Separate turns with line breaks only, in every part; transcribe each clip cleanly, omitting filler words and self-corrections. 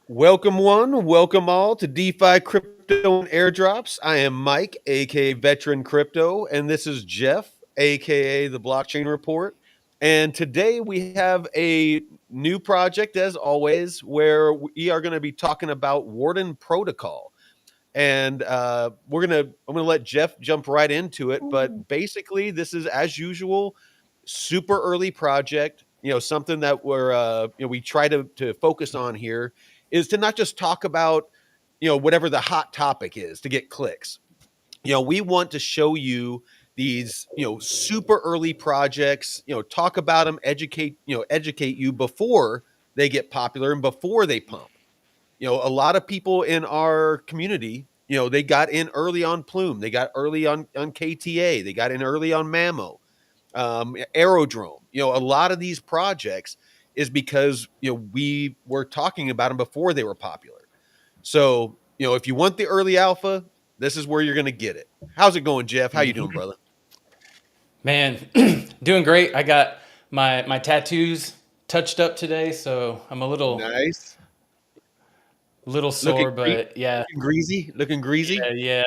Welcome one, welcome all to DeFi Crypto and Airdrops. I am Mike, aka Veteran Crypto, and this is Jeff, aka the Blockchain Report. And today we have a new project, as always, where we are going to be talking about Warden Protocol. And I'm gonna let Jeff jump right into it. But basically, this is as usual, super early project. Something that we try to focus on here is to not just talk about whatever the hot topic is to get clicks. We want to show you these super early projects. Talk about them, educate you before they get popular and before they pump. A lot of people in our community, they got in early on Plume, they got early on KTA, they got in early on Mammo, Aerodrome. A lot of these projects is because we were talking about them before they were popular. So if you want the early alpha, this is where you're going to get it. How's it going, Jeff? How you doing, brother?
Man, doing great. I got my tattoos touched up today, so I'm a little
Nice.
sore, but yeah,
Looking greasy.
yeah.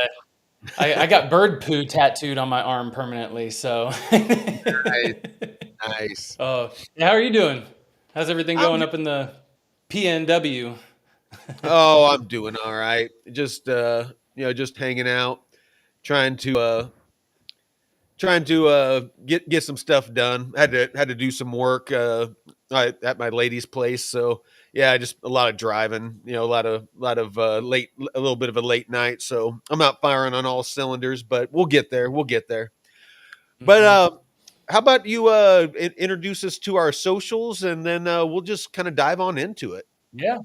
I got bird poo tattooed on my arm permanently, so.
Nice. Nice.
Oh, how are you doing? How's everything
I'm
going up in the PNW?
Oh, I'm doing all right. Just hanging out, trying to get some stuff done. Had to do some work at my lady's place. So yeah, just a lot of driving. A lot of a little bit of a late night. So I'm not firing on all cylinders, but we'll get there. We'll get there. But
Hmm.
how about you introduce us to our socials, and then we'll just kind of dive on into it.
Yeah.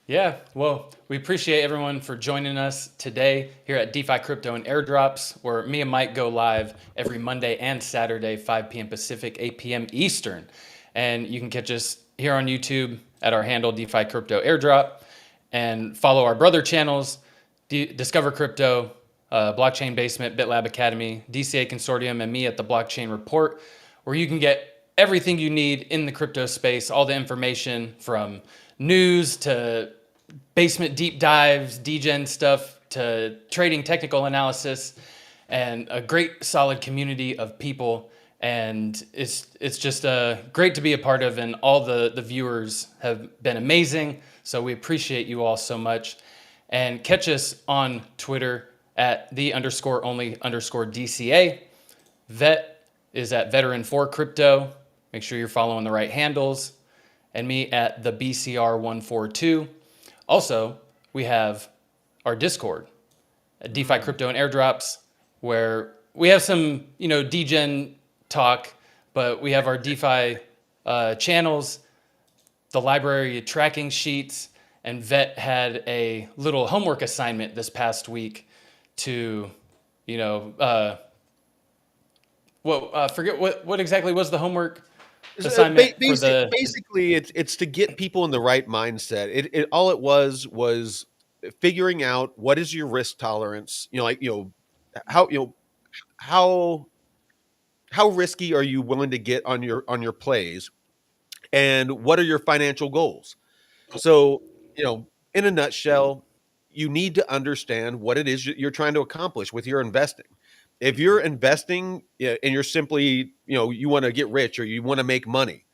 Yeah, well, we appreciate everyone for joining us today here at DeFi Crypto and Airdrops, where me and Mike go live every Monday and Saturday, 5 p.m. Pacific, 8 p.m. Eastern. And you can catch us here on YouTube at our handle DeFi Crypto Airdrop and follow our brother channels, Discover Crypto, Blockchain Basement, BitLab Academy, DCA Consortium, and me at the Blockchain Report, where you can get everything you need in the crypto space, all the information from news to basement deep dives, degen stuff to trading technical analysis, and a great solid community of people. And it's just great to be a part of, and all the viewers have been amazing. So we appreciate you all so much. And catch us on Twitter at the_only_DCA. Vet is at veteran4crypto. Make sure you're following the right handles. And me at the BCR142. Also, we have our Discord at DeFi Crypto and Airdrops, where we have some, degen talk, but we have our DeFi channels, the library tracking sheets, and Vet had a little homework assignment this past week to, forget what exactly was the homework assignment for the.
Basically, it's to get people in the right mindset. It all it was figuring out what is your risk tolerance. How how how risky are you willing to get on your plays, and what are your financial goals. So in a nutshell, you need to understand what it is you're trying to accomplish with your investing. If you're investing and you're simply you want to get rich or you want to make money,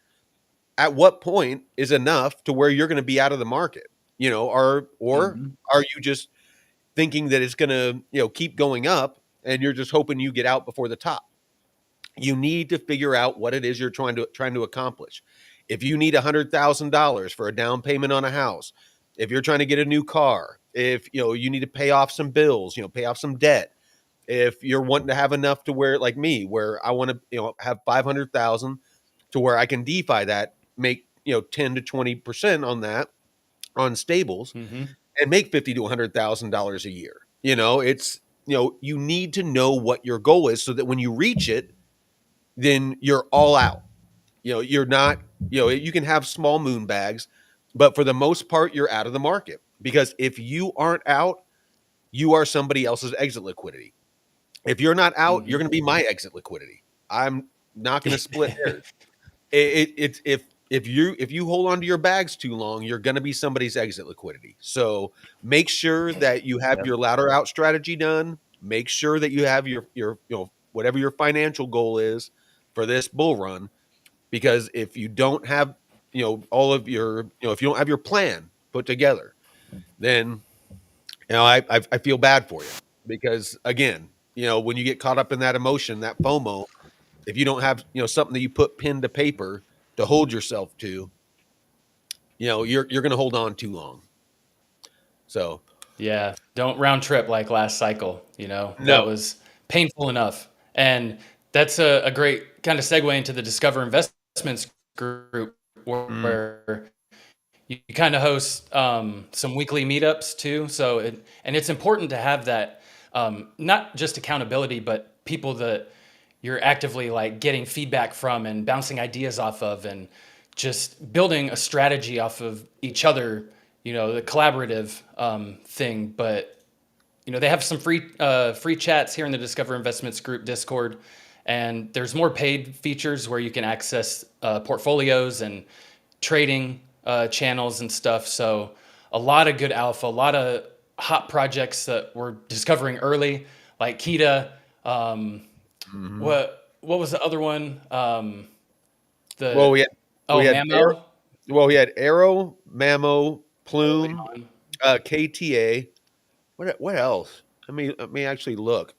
at what point is enough to where you're going to be out of the market? Or
Mhm.
are you just thinking that it's going to keep going up and you're just hoping you get out before the top? You need to figure out what it is you're trying to accomplish. If you need $100,000 for a down payment on a house, if you're trying to get a new car, if you need to pay off some bills, pay off some debt, if you're wanting to have enough to where, like me, where I want to have 500,000 to where I can DeFi that, make 10 to 20% on that on stables,
Mhm.
and make 50 to $100,000 a year. It's you need to know what your goal is so that when you reach it, then you're all out. You're not, you can have small moon bags, but for the most part, you're out of the market, because if you aren't out, you are somebody else's exit liquidity. If you're not out, you're
Mhm.
going to be my exit liquidity. I'm not going to split hairs. It's if if you hold on to your bags too long, you're going to be somebody's exit liquidity. So make sure that you have
Yep.
your ladder out strategy done. Make sure that you have your whatever your financial goal is for this bull run, because if you don't have all of your if you don't have your plan put together, then I feel bad for you, because again, when you get caught up in that emotion, that FOMO, if you don't have something that you put pen to paper to hold yourself to, you're going to hold on too long. So
Yeah, don't round trip like last cycle. That
no.
was painful enough. And that's a great kind of segue into the Discover Investments group
Mm,
where you kind of host some weekly meetups too. And it's important to have that, not just accountability, but people that you're actively like getting feedback from and bouncing ideas off of, and just building a strategy off of each other. The collaborative thing. But they have some free chats here in the Discover Investments group Discord, and there's more paid features where you can access portfolios and trading channels and stuff. So a lot of good alpha, a lot of hot projects that we're discovering early, like Kita.
mhm.
What was the other one?
Well,
The
we
Oh,
had Arrow,
Mamo.
well, we had Arrow, Mamo,
Early
Plume,
on.
KTA. What else? Let me actually look.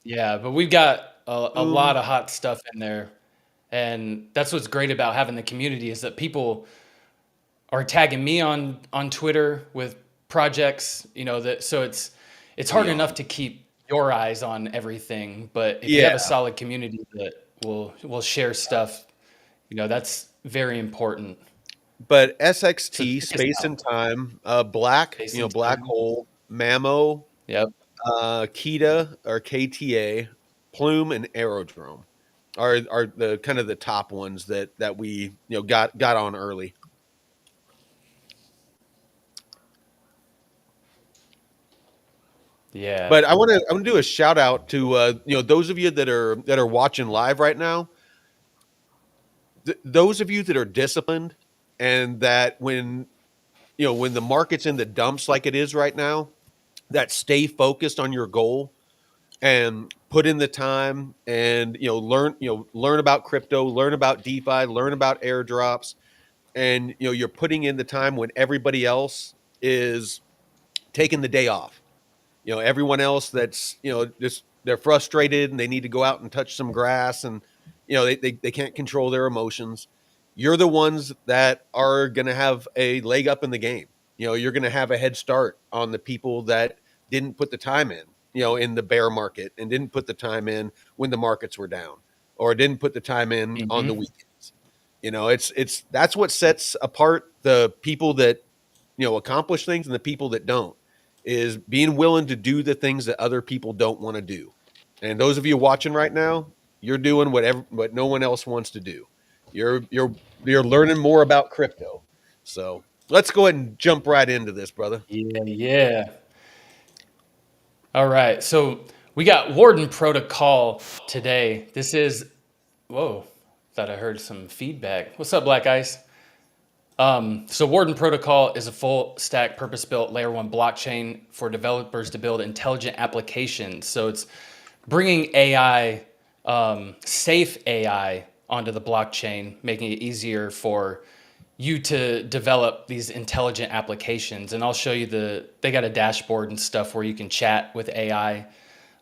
Yeah, but we've got a
Plume.
lot of hot stuff in there. And that's what's great about having the community, is that people are tagging me on Twitter with projects, that so it's hard enough
Leon.
to keep your eyes on everything, but if you have
Yeah,
a solid community that will share stuff, that's very important.
but
So
SXT,
check us
Space
out.
and Time, Black,
Space and
Black
time.
Hole, Mamo,
Yep.
Kita or KTA, Plume, and Aerodrome are the kind of the top ones that we got on early.
Yeah.
But I want to do a shout out to those of you that are watching live right now. Those of you that are disciplined, and that when the market's in the dumps like it is right now, that stay focused on your goal and put in the time, and learn about crypto, learn about DeFi, learn about airdrops, and you're putting in the time when everybody else is taking the day off. Everyone else that's just they're frustrated and they need to go out and touch some grass, and they can't control their emotions. You're the ones that are going to have a leg up in the game. You're going to have a head start on the people that didn't put the time in in the bear market, and didn't put the time in when the markets were down, or didn't put the time in on the
Hmm.
weekends. It's that's what sets apart the people that accomplish things and the people that don't, is being willing to do the things that other people don't want to do. And those of you watching right now, you're doing what no one else wants to do. You're learning more about crypto. So let's go ahead and jump right into this, brother.
Yeah, yeah. All right. So we got Warden Protocol today. This is, whoa, thought I heard some feedback. What's up, Black Ice? So Warden Protocol is a full stack purpose built layer one blockchain for developers to build intelligent applications. So it's bringing AI, safe AI onto the blockchain, making it easier for you to develop these intelligent applications. And I'll show you they got a dashboard and stuff where you can chat with AI,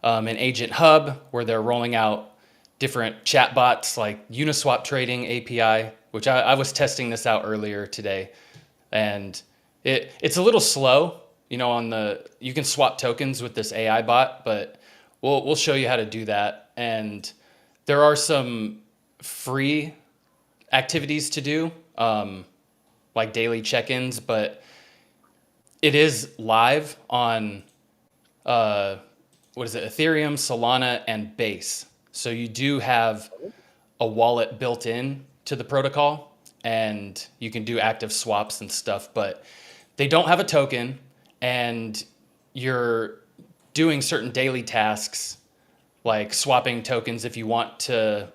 an agent hub where they're rolling out different chatbots like Uniswap trading API, which I was testing this out earlier today. And it's a little slow, you can swap tokens with this AI bot, but we'll show you how to do that. And there are some free activities to do, like daily check-ins, but it is live on what is it, Ethereum, Solana, and Base. So you do have a wallet built in to the protocol, and you can do active swaps and stuff, but they don't have a token, and you're doing certain daily tasks like swapping tokens if you want to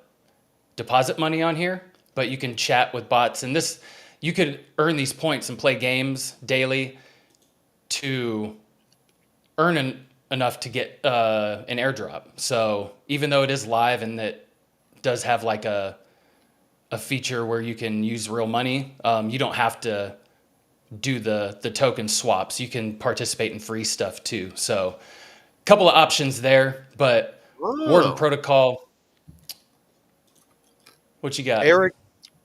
deposit money on here, but you can chat with bots, and this you could earn these points and play games daily to earn enough to get an airdrop. So even though it is live and that does have like a feature where you can use real money, you don't have to do the token swaps. You can participate in free stuff too. So a couple of options there, but Warden
Oh,
Protocol, what you got?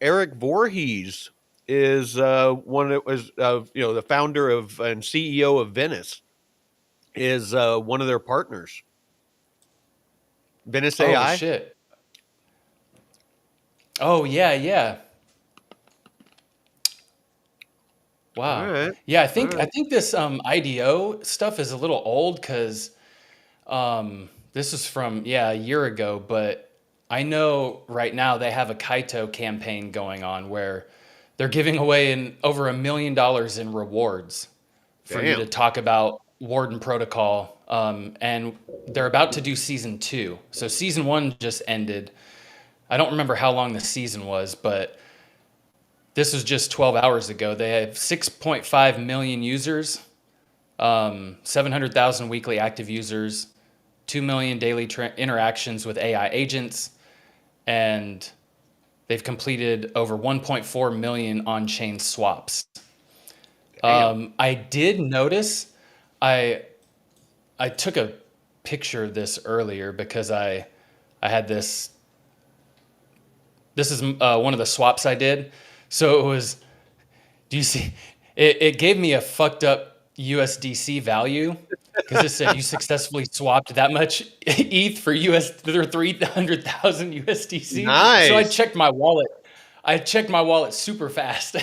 Eric Voorhees is one that was the founder of and CEO of Venice is one of their partners. Venice
Oh
AI.
shit. Oh yeah, yeah.
All
Wow.
right.
Yeah,
All
I
right.
think this IDO stuff is a little old because this is from a year ago, but I know right now they have a Kaito campaign going on where they're giving away over $1 million in rewards for you to
Damn.
talk about Warden Protocol. And they're about to do season 2. So season 1 just ended. I don't remember how long the season was, but this was just 12 hours ago. They have 6.5 million users, 700,000 weekly active users, 2 million daily interactions with AI agents, and they've completed over 1.4 million on-chain swaps.
Damn.
I did notice, I I took a picture of this earlier because I had this. This is one of the swaps I did. So it was. Do you see? It gave me a fucked up USDC value because it said you successfully swapped that much ETH for 300,000 USDC. So I
Nice.
checked my wallet. I checked my wallet super fast.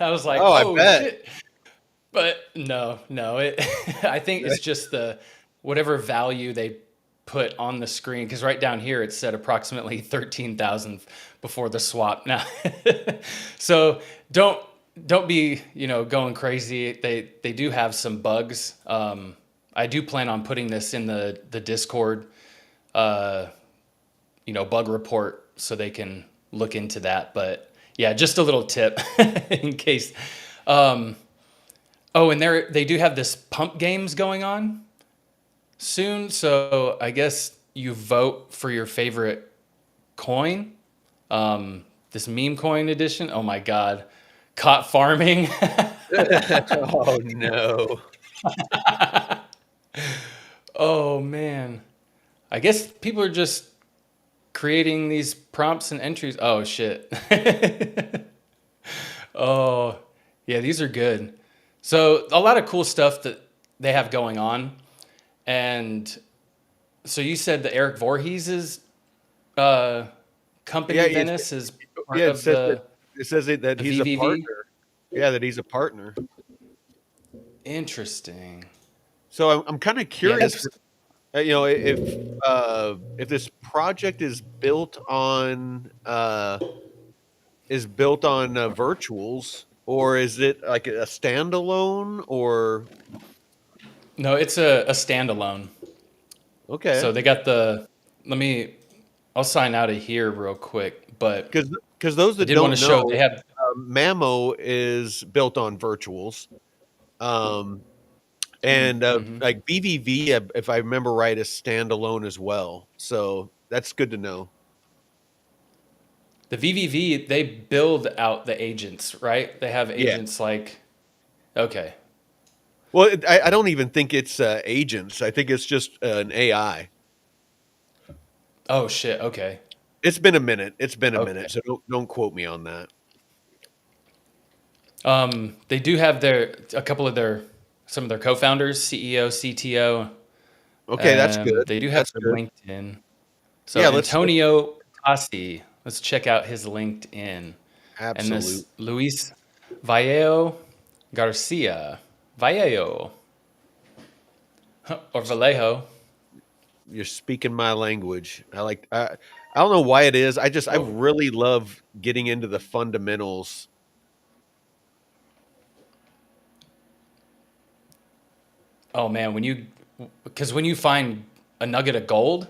I was like,
Oh, I
oh
bet.
shit. But no. I think it's just the whatever value they put on the screen because right down here it said approximately 13,000 before the swap. Now, so don't don't be going crazy. They do have some bugs. I do plan on putting this in the Discord, uh, bug report so they can look into that. But yeah, just a little tip in case. Um, Oh, and they do have this pump games going on soon. So I guess you vote for your favorite coin. This meme coin edition. Oh my God. Caught farming.
Oh no.
Oh man. I guess people are just creating these prompts and entries. Oh shit. Oh, yeah, these are good. So a lot of cool stuff that they have going on. And so you said that Eric Voorhees' uh,
Yeah,
company Venice is part
yeah. It
of
says that
the
he's a
VVV.
partner. Yeah, that he's a partner.
Interesting.
So I'm kind of
Yeah,
curious,
that's
if this project is built on virtuals, or is it like a standalone, or
no, it's a standalone.
okay?
So they got let me, I'll sign out of here real quick, but
Because those
I
that
did want to
don't
show
know,
they have,
Mamo is built on virtuals, um, and
mhm.
like BVV, if I remember right, is standalone as well. So that's good to know.
The VVV, they build out the agents, right? They have
Yeah.
agents like, okay.
Well, I don't even think it's agents. I think it's just an AI.
Oh shit, okay.
It's been a minute. It's been a
Okay.
minute. So don't quote me on that.
They do have a couple of some of their co-founders, CEO, CTO.
Okay, that's good.
They do have
That's
their
good.
LinkedIn. So
Yeah, let's
Antonio Tassi, let's check out his LinkedIn. And
absolute.
this Luis Vallejo Garcia, Vallejo or Vallejo.
You're speaking my language. I don't know why it is. I
Oh,
really love getting into the fundamentals.
oh man, because when you find a nugget of gold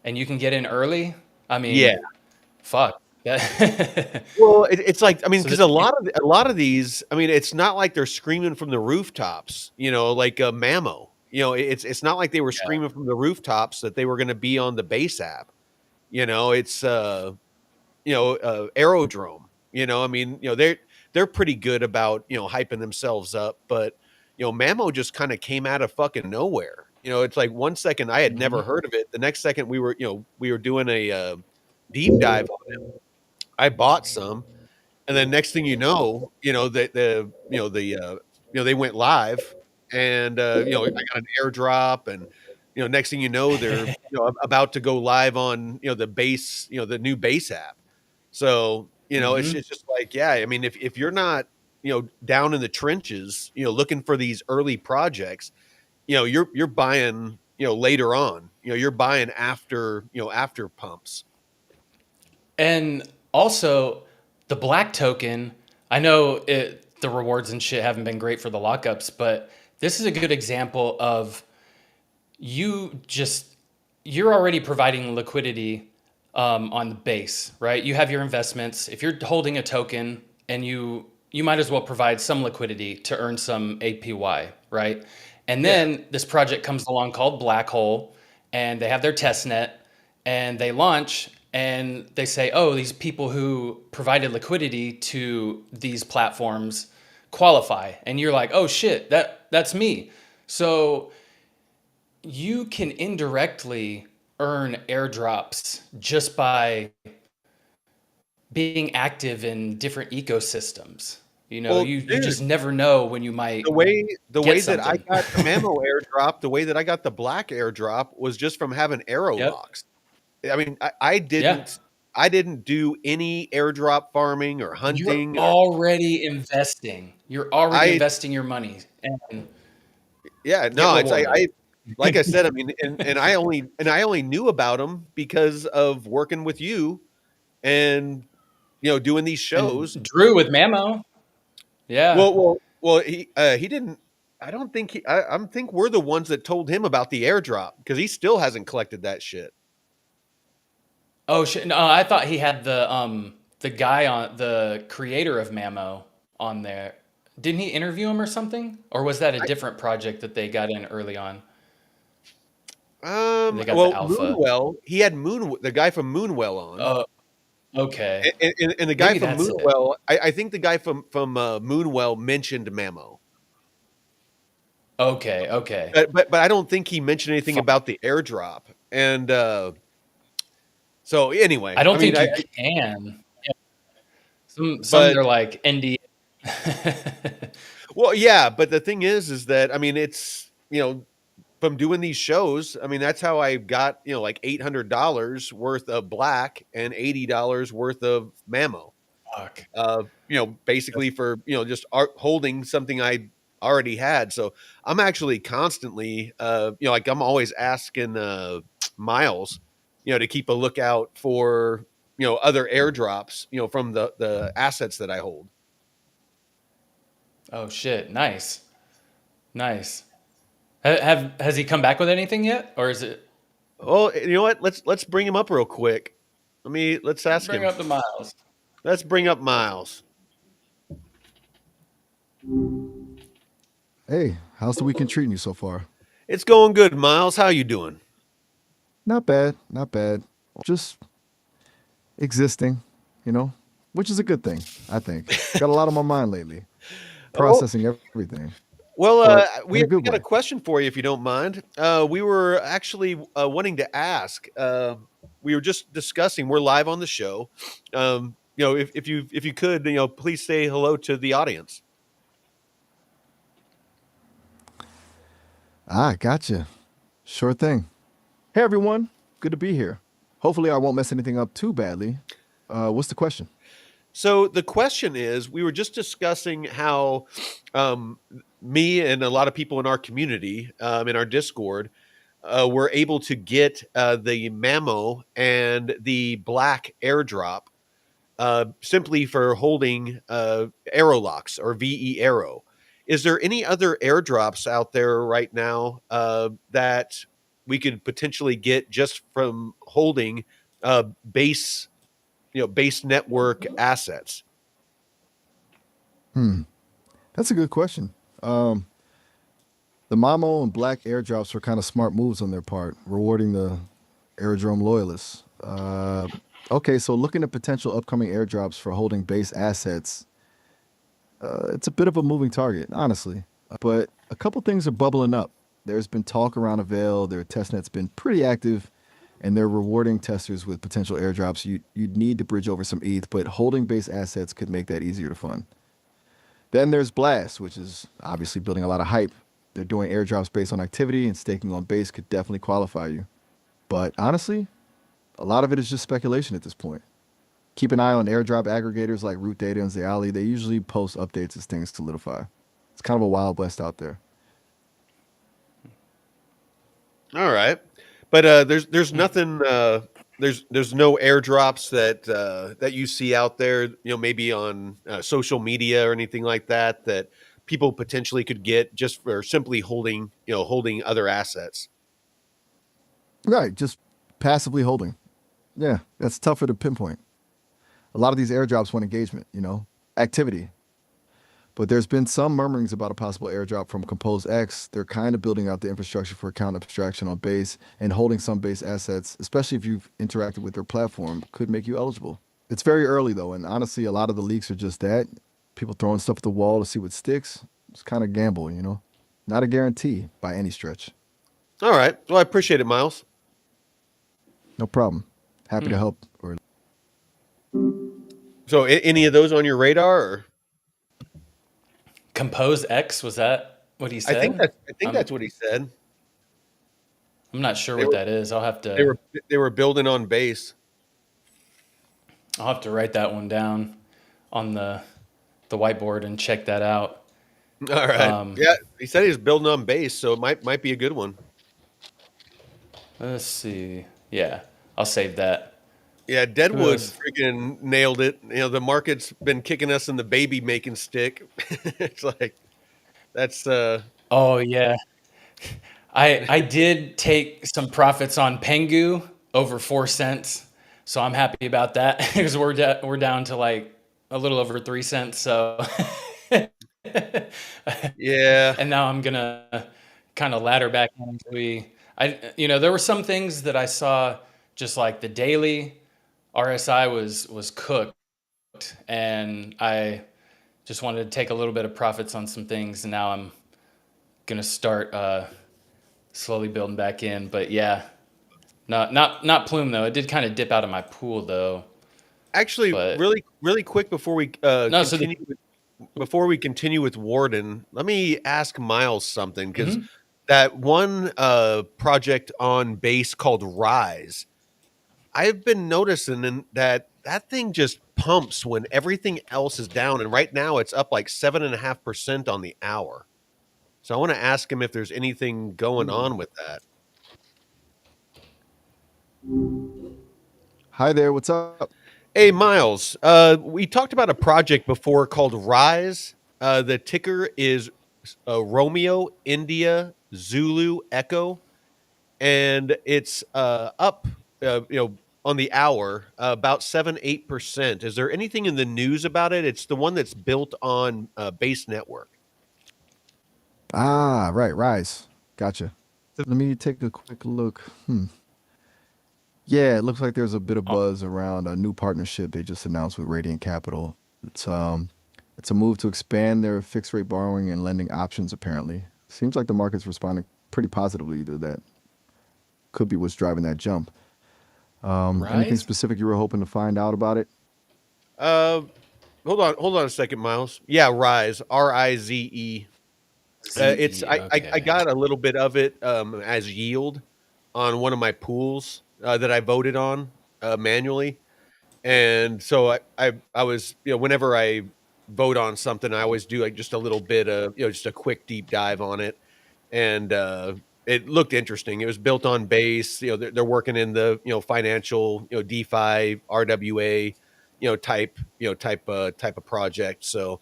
and you can get in early, I
Yeah.
mean, fuck. That
Well, it's like, I mean,
so
because
this
a lot of these, I mean, it's not like they're screaming from the rooftops, like Mamo. It's not like they were
yeah.
screaming from the rooftops that they were going to be on the base app. It's Aerodrome. I mean, they're pretty good about hyping themselves up, but Mamo just kind of came out of fucking nowhere. It's like one second I had never
Mhm.
heard of it, the next second we were doing a deep dive on it. I bought some, and then next thing you know, they went live, and I got an airdrop, and next thing you know, they're about to go live on the base, the new base app. So it's
Mhm.
just like, yeah, I mean, if you're not down in the trenches, looking for these early projects, you're buying later on, you're buying after pumps.
And also, the black token, I know the rewards and shit haven't been great for the lockups, but this is a good example of you just you're already providing liquidity on the base, right? You have your investments. If you're holding a token, and you might as well provide some liquidity to earn some APY, right? And
Yeah.
then this project comes along called Black Hole, and they have their test net, and they launch, and they say, oh, these people who provided liquidity to these platforms qualify, and you're like, oh shit, that's me. So you can indirectly earn airdrops just by being active in different ecosystems.
Well,
You
dude,
just never know when you
the
might
way the
get
way that I
something.
got the Mamo airdrop, the way that I got the black airdrop was just from having arrow
Yep.
locks. I mean, I
Yeah.
didn't do any airdrop farming or
You're
hunting or
already investing. You're already
I
investing your money and
yeah,
get
no, it's
rewarded.
I like I said, I mean, and I only knew about them because of working with you and doing these
And
shows.
Drew with Mamo. Yeah.
Well, he didn't. I don't think I think we're the ones that told him about the airdrop because he still hasn't collected that shit.
Oh shit. No, I thought he had the guy on the creator of Mamo on there. Didn't he interview him or something? Or was that a different project that they got in early on? They got the
Well,
alpha.
Moonwell, he had the guy from Moonwell on,
Oh, okay.
and the guy
Maybe
from
that's it.
Moonwell, I think the guy from Moonwell mentioned Mamo,
Okay, okay.
but I don't think he mentioned anything
Fuck.
about the airdrop. And so
I
anyway, I
don't
mean,
think you can. Yeah. Some
but
they're like ND.
well, yeah, but the thing is that I mean, it's from doing these shows, I mean, that's how I got, like $800 worth of black and $80 worth of Mamo.
Fuck.
Basically for, just holding something I already had. So I'm actually constantly, like I'm always asking Miles, to keep a lookout for, other airdrops, from the assets that I hold.
Oh shit. Nice. Nice. Has he come back with anything yet? Or is it
Oh, you know what? Let's bring him up real quick. Let's ask
bring
him.
up the miles?
Let's bring up Miles.
Hey, how's the weekend treating you so far?
It's going good, Miles. How you doing?
Not bad, not bad. Just existing, you know, which is a good thing, I think. Got a lot on my mind lately,
Oh,
processing everything,
well,
but in
we
a
we
good
got a
way.
question for you if you don't mind. We were actually wanting to ask. We were just discussing. We're live on the show. If you could, please say hello to the audience.
Ah, gotcha. Sure thing. Hey, everyone. Good to be here. Hopefully, I won't mess anything up too badly. What's the question?
So the question is, we were just discussing how um, me and a lot of people in our community, in our Discord, were able to get the Mamo and the Black airdrop simply for holding arrow locks or VE arrow. Is there any other airdrops out there right now that we could potentially get just from holding base base network assets?
That's a good question. The Mamo and Black airdrops were kind of smart moves on their part, rewarding the airdrome loyalists. Okay, so looking at potential upcoming airdrops for holding base assets, it's a bit of a moving target, honestly. But a couple things are bubbling up. There's been talk around Avail, their testnet's been pretty active, and they're rewarding testers with potential airdrops. You'd need to bridge over some ETH, but holding base assets could make that easier to fund. Then there's Blast, which is obviously building a lot of hype. They're doing airdrops based on activity, and staking on base could definitely qualify you. But honestly, a lot of it is just speculation at this point. Keep an eye on airdrop aggregators like Root Data and Zayali. They usually post updates as things solidify. It's kind of a wild west out there.
All right, but there's nothing. There's no airdrops that you see out there. Maybe on social media or anything like that that people potentially could get just for simply holding other assets.
Right, just passively holding. Yeah, that's tougher to pinpoint. A lot of these airdrops want engagement, activity. But there's been some murmurings about a possible airdrop from Compose X. They're kind of building out the infrastructure for account abstraction on base, and holding some base assets, especially if you've interacted with their platform, could make you eligible. It's very early though, and honestly, a lot of the leaks are just that. People throwing stuff at the wall to see what sticks. It's kind of gamble, Not a guarantee by any stretch.
All right. Well, I appreciate it, Miles.
No problem. Happy to help.
So, any of those on your radar? Or?
Compose X, was that what he said?
I think that's what he said.
I'm not sure what that is. I'll have to.
They were building on base.
I'll have to write that one down on the whiteboard and check that out.
All right. Yeah, he said he was building on base, so it might be a good one.
Let's see. Yeah, I'll save that.
Yeah, Deadwood freaking nailed it. The market's been kicking us in the baby making stick. It's like that's.
Oh yeah, I did take some profits on Pengu over 4 cents, so I'm happy about that because we're down to like a little over 3 cents. So
yeah,
and now I'm gonna kind of ladder back in. There were some things that I saw, just like the daily RSI was cooked, and I just wanted to take a little bit of profits on some things, and now I'm gonna start slowly building back in. But yeah, not Plume though. It did kind of dip out of my pool though.
Actually, really quick before we before we continue with Warden, let me ask Miles something, because that one project on base called Rise, I've been noticing that thing just pumps when everything else is down, and right now it's up like 7.5% on the hour. So I want to ask him if there's anything going on with that.
Hi there, what's up?
Hey, Miles, we talked about a project before called Rise. The ticker is Romeo, India, Zulu, Echo, and it's up, on the hour, about 7-8%. Is there anything in the news about it? It's the one that's built on Base Network.
Ah, right, Rise. Gotcha. Let me take a quick look. Yeah, it looks like there's a bit of buzz around a new partnership they just announced with Radiant Capital. It's a move to expand their fixed rate borrowing and lending options, apparently. Seems like the market's responding pretty positively to that. Could be what's driving that jump. Anything specific you were hoping to find out about it?
Hold on a second, Miles. Yeah, Rise, RIZE. I got a little bit of it as yield on one of my pools that I voted on manually, and so I was, whenever I vote on something, I always do like just a little bit of, just a quick deep dive on it, and it looked interesting. It was built on base. They're working in the financial, DeFi, RWA, type of project. So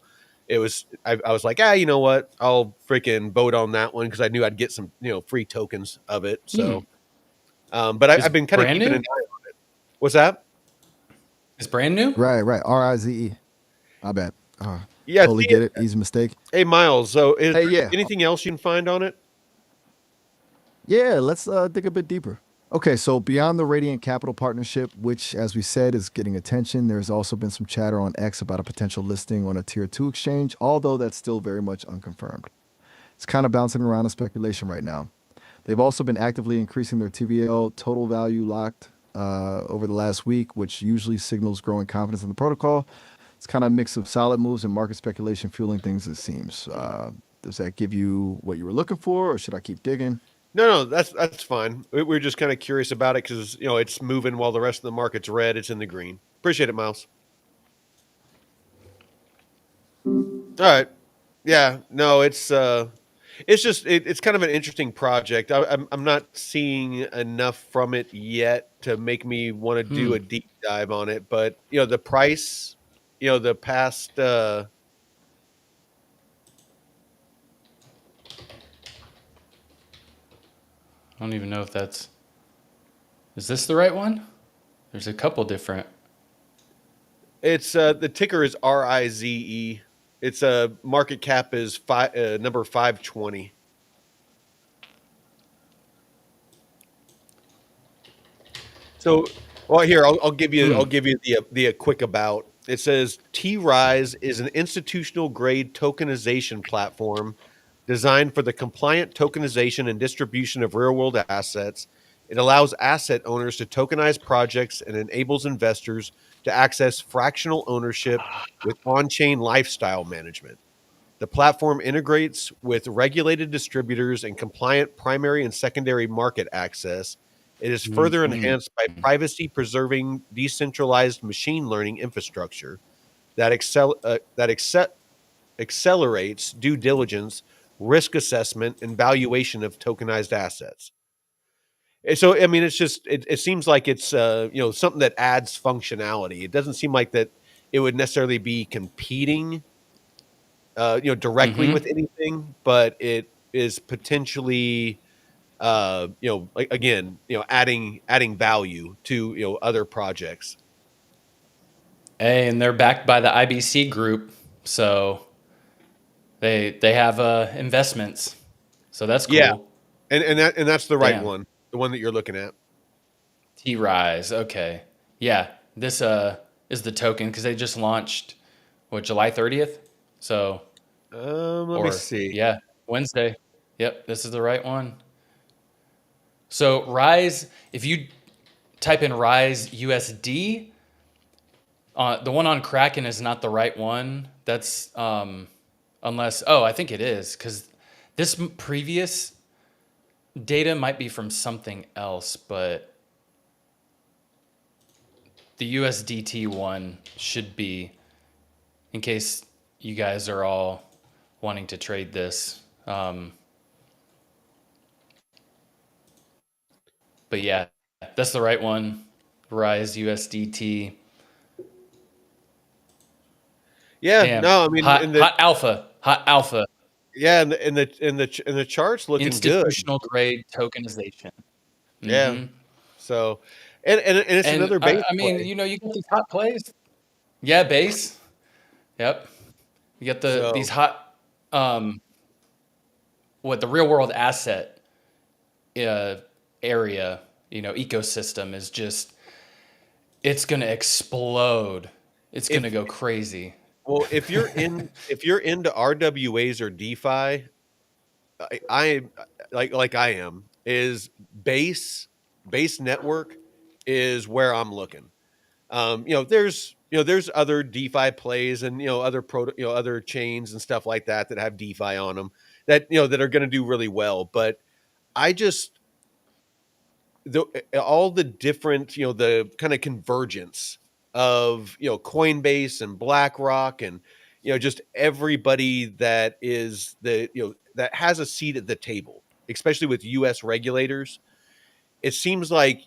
it was, I was like, you know what? I'll freaking vote on that one because I knew I'd get some, free tokens of it. So, but I've been kind of keeping an eye on it. What's that?
It's brand new.
Right. RIZE. My bad.
Yeah.
Totally get it. Easy mistake.
Hey, Miles. So, is
Hey,
there
yeah.
anything else you can find on it?
Yeah, let's dig a bit deeper. Okay, so beyond the Radiant Capital partnership, which, as we said, is getting attention, there's also been some chatter on X about a potential listing on a tier 2 exchange, although that's still very much unconfirmed. It's kind of bouncing around in speculation right now. They've also been actively increasing their TVL total value locked over the last week, which usually signals growing confidence in the protocol. It's kind of a mix of solid moves and market speculation fueling things, it seems. Does that give you what you were looking for, or should I keep digging?
No, that's fine. We're just kind of curious about it because it's moving while the rest of the market's red. It's in the green. Appreciate it, Miles. All right. Yeah. No, it's just it's kind of an interesting project. I'm not seeing enough from it yet to make me want to do a deep dive on it. But the price, the past.
I don't even know if that's. Is this the right one? There's a couple different.
It's the ticker is RIZE. Its market cap is number 520. So, well, here I'll give you the quick about. It says T-Rise is an institutional grade tokenization platform designed for the compliant tokenization and distribution of real world assets. It allows asset owners to tokenize projects and enables investors to access fractional ownership with on-chain lifestyle management. The platform integrates with regulated distributors and compliant primary and secondary market access. It is further enhanced by privacy preserving decentralized machine learning infrastructure that accelerates due diligence, risk assessment, and valuation of tokenized assets. So, I mean, it seems like it's something that adds functionality. It doesn't seem like that it would necessarily be competing directly with anything, but it is potentially like again, adding value to other projects.
Hey, and they're backed by the IBC group, so they have investments. So that's
Yeah,
cool.
and that's the right
Damn.
one, the one that you're looking at.
T-Rise. Okay. Yeah. This is the token because they just launched July 30th. So
Let me see.
yeah, Wednesday. Yep, this is the right one. So Rise, if you type in Rise USD, the one on Kraken is not the right one. That's unless I think it is because this previous data might be from something else, but the USDT one should be, in case you guys are all wanting to trade this. But yeah, that's the right one. Rise USDT.
Yeah,
Damn.
no, I mean,
Hot alpha.
yeah, in the charts looking good.
Institutional grade tokenization.
Yeah,
Mm-hmm.
so and it's
And
another base
I mean,
play.
you get these hot plays. Yeah, base. Yep. You get these
So
hot the real world asset area, ecosystem is just, it's going to explode. It's going to go crazy.
well, if you're into RWAs or DeFi, I like I am, is base network is where I'm looking. There's other DeFi plays and other chains and stuff like that that have DeFi on them that are going to do really well. But I just all the different the kind of convergence of Coinbase and BlackRock and just everybody that is that has a seat at the table, especially with US regulators. It seems like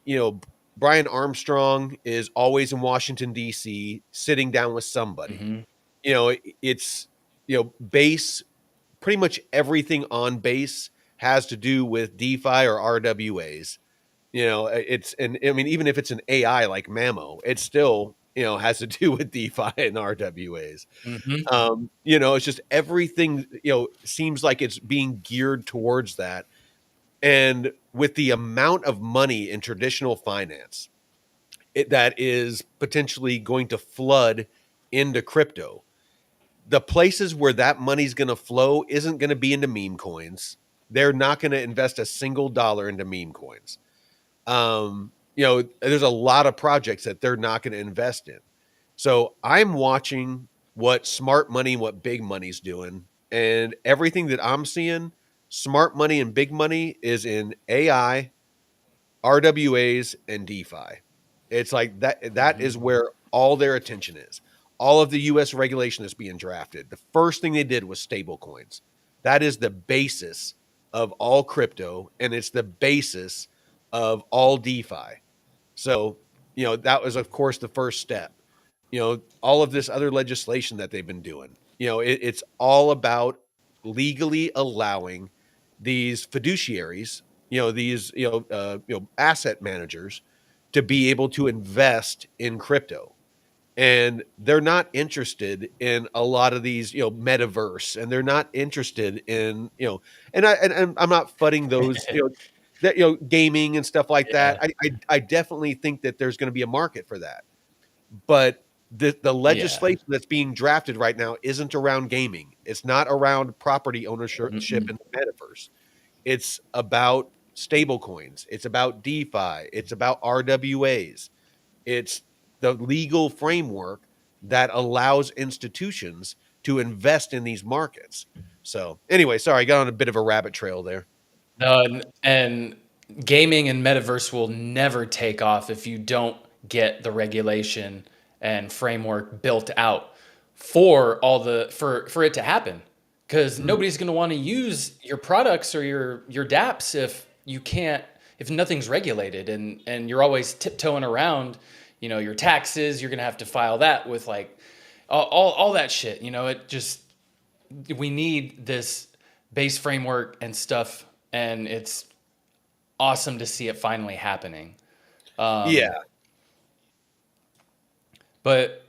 Brian Armstrong is always in Washington D.C. sitting down with somebody.
Mm-hmm.
It's base, pretty much everything on base has to do with DeFi or RWAs. It's, and I mean, even if it's an AI like Mamo, it's still has to do with DeFi and RWAs.
Mm-hmm.
It's just everything, seems like it's being geared towards that. And with the amount of money in traditional finance that is potentially going to flood into crypto, the places where that money's going to flow isn't going to be into meme coins. They're not going to invest a single dollar into meme coins. There's a lot of projects that they're not going to invest in. So I'm watching what smart money and what big money's doing. And everything that I'm seeing, smart money and big money is in AI, RWAs, and DeFi. It's like that is where all their attention is. All of the US regulation is being drafted. The first thing they did was stable coins. That is the basis of all crypto, and it's the basis of all DeFi. So, that was, of course, the first step. All of this other legislation that they've been doing, it's all about legally allowing these fiduciaries, these, asset managers to be able to invest in crypto. And they're not interested in a lot of these, metaverse, and they're not interested in, and I'm not fudding those, that, gaming and stuff like that.
Yeah.
I definitely think that there's going to be a market for that. But the
Yeah.
legislation that's being drafted right now isn't around gaming. It's not around property ownership in
Mm-mm.
the metaverse. It's about stable coins. It's about DeFi. It's about RWAs. It's the legal framework that allows institutions to invest in these markets. So anyway, sorry, I got on a bit of a rabbit trail there.
No, and gaming and metaverse will never take off if you don't get the regulation and framework built out for for it to happen. Because nobody's going to want to use your products or your dApps if nothing's regulated, and you're always tiptoeing around, your taxes. You're going to have to file that with like all that shit. We need this base framework and stuff, and it's awesome to see it finally happening.
Yeah.
But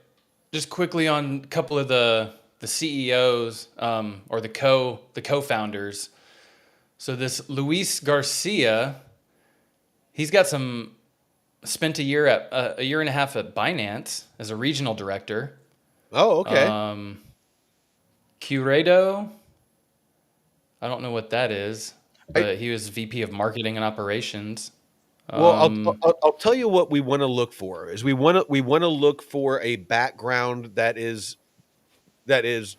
just quickly on a couple of the CEOs, or the co-founders. So this Luis Garcia, he's got spent a year and a half at Binance as a regional director.
Oh, okay.
Curado, I don't know what that is, but he was VP of marketing and operations.
Well, I'll tell you what we want to look for is we want to look for a background that is